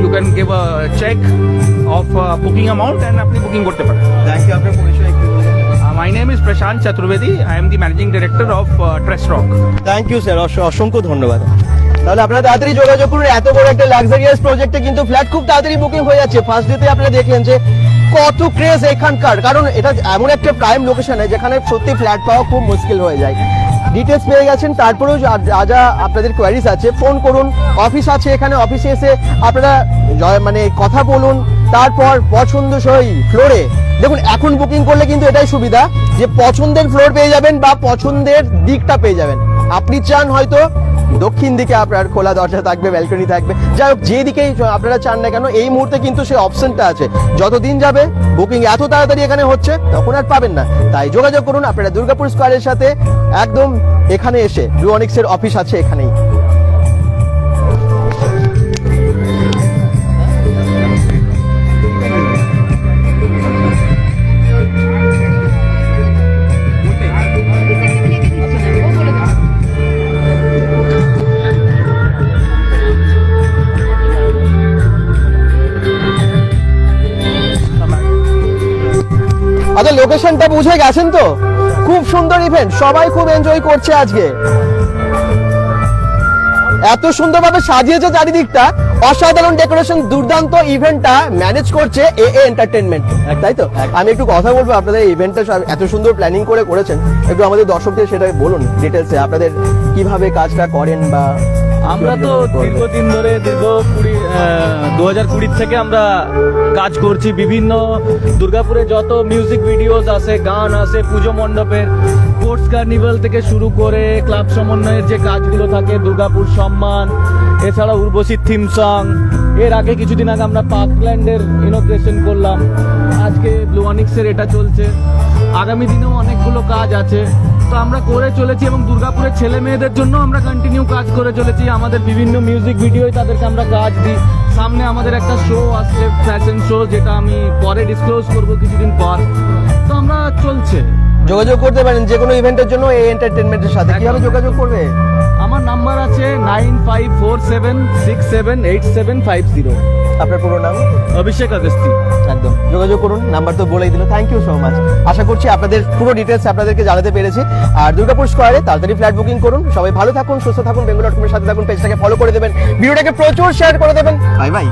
you can give a check of booking amount and আপনি বুকিং করতে পারেন। Thank you. আপনার পরিচয় একটু? My name is Prashant Chaturvedi. I am the managing director of Tress Rock. Thank you sir, অসংখ্য ধন্যবাদ। তাহলে আপনারা তাড়াতাড়ি যোগাযোগ করুন, এত বড় একটা লাক্সারিয়াস প্রজেক্টে কিন্তু ফ্ল্যাট খুব তাড়াতাড়ি বুকিং হয়ে যাচ্ছে। ফার্স্ট ডেতে আপনারা দেখলেন যে কত ক্রেজ এখানকার, কারণ এটা এমন একটা প্রাইম লোকেশনে যেখানে সত্যি ফ্ল্যাট পাওয়া খুব মুশকিল হয়ে যায়। ডিটেলস পেয়ে গেছেন, তারপরেও যা যা আপনাদের কোয়ারিজ আছে ফোন করুন, অফিস আছে এখানে, অফিসে এসে আপনারা মানে কথা বলুন, তারপর পছন্দসই ফ্লোরে দেখুন। এখন বুকিং করলে কিন্তু এটাই সুবিধা যে পছন্দের ফ্লোর পেয়ে যাবেন বা পছন্দের দিকটা পেয়ে যাবেন। আপনি চান হয়তো দক্ষিণ দিকে আপনার খোলা দরজা থাকবে, ব্যালকনি থাকবে, যাই হোক যে দিকেই আপনারা চান না কেন, এই মুহূর্তে কিন্তু সেই অপশনটা আছে। যতদিন যাবে বুকিং এত তাড়াতাড়ি এখানে হচ্ছে, তখন আর পাবেন না। তাই যোগাযোগ করুন আপনারা দুর্গাপুর স্কোয়ারের সাথে, একদম এখানে এসে ব্লু অনিক্সের অফিস আছে এখানেই। আচ্ছা লোকেশনটা বুঝে গেছেন তো? খুব সুন্দর ইভেন্ট, সবাই খুব এনজয় করছে আজকে। এত সুন্দরভাবে সাজিয়েছে চারিদিকটা, অসাধারণ ডেকোরেশন, দুর্দান্ত ইভেন্টটা ম্যানেজ করছে এ এন্টারটেইনমেন্ট, তাই তো? আমি একটু কথা বলবো, আপনাদের ইভেন্টটা এত সুন্দর প্ল্যানিং করে করেছেন, একটু আমাদের দর্শকদের সেটা বলুন ডিটেলসে, আপনাদের কিভাবে কাজটা করেন বা। আমরা তো দীর্ঘদিন ধরে 2020 থেকে আমরা কাজ করছি। বিভিন্ন দুর্গাপুরে যত মিউজিক ভিডিওস আছে, গান আছে, পুজো মণ্ডপের, স্পোর্টস কার্নিভাল থেকে শুরু করে ক্লাব সমন্বয়ের যে কাজগুলো থাকে, দুর্গাপুর সম্মান, এছাড়া উর্বশীর থিম সং, এর আগে কিছুদিন আগে আমরা পার্কল্যান্ডের ইনোগ্রেশন করলাম, আজকে ব্লু অনিক্সের এটা চলছে, আগামী দিনেও অনেকগুলো কাজ আছে। তো আমরা করে চলেছি এবং দুর্গাপুরের ছেলে মেয়েদের জন্য আমরা কন্টিনিউ কাজ করে চলেছি। আমাদের বিভিন্ন মিউজিক ভিডিওয় তাদেরকে আমরা কাজ দিই। সামনে আমাদের একটা শো আসছে, ফ্যাশন শো, যেটা আমি পরে ডিসক্লোজ করবো কিছুদিন পর। তো আমরা চলছে। যোগাযোগ করতে পারেন যে কোনো ইভেন্টের জন্য এই এন্টারটেইনমেন্টের সাথে, কিভাবে যোগাযোগ করবে? আমার নাম্বার আছে 9547678750। আপনার পুরো নাম? অভিষেক আগস্তি। একদম যোগাযোগ করুন, নাম্বার তো বলেই দিল। Thank you so much. আশা করছি আপনাদের পুরো ডিটেলস আপনাদেরকে জানাতে পেরেছি। আর দুর্গাপুর স্কয়ারে তাড়াতাড়ি ফ্ল্যাট বুকিং করুন। সবাই ভালো থাকুন, সুস্থ থাকুন, বেঙ্গল.com এর সাথে থাকুন, পেজটাকে ফলো করে দেবেন, ভিডিওটাকে প্রচুর শেয়ার করে দেবেন। Bye bye.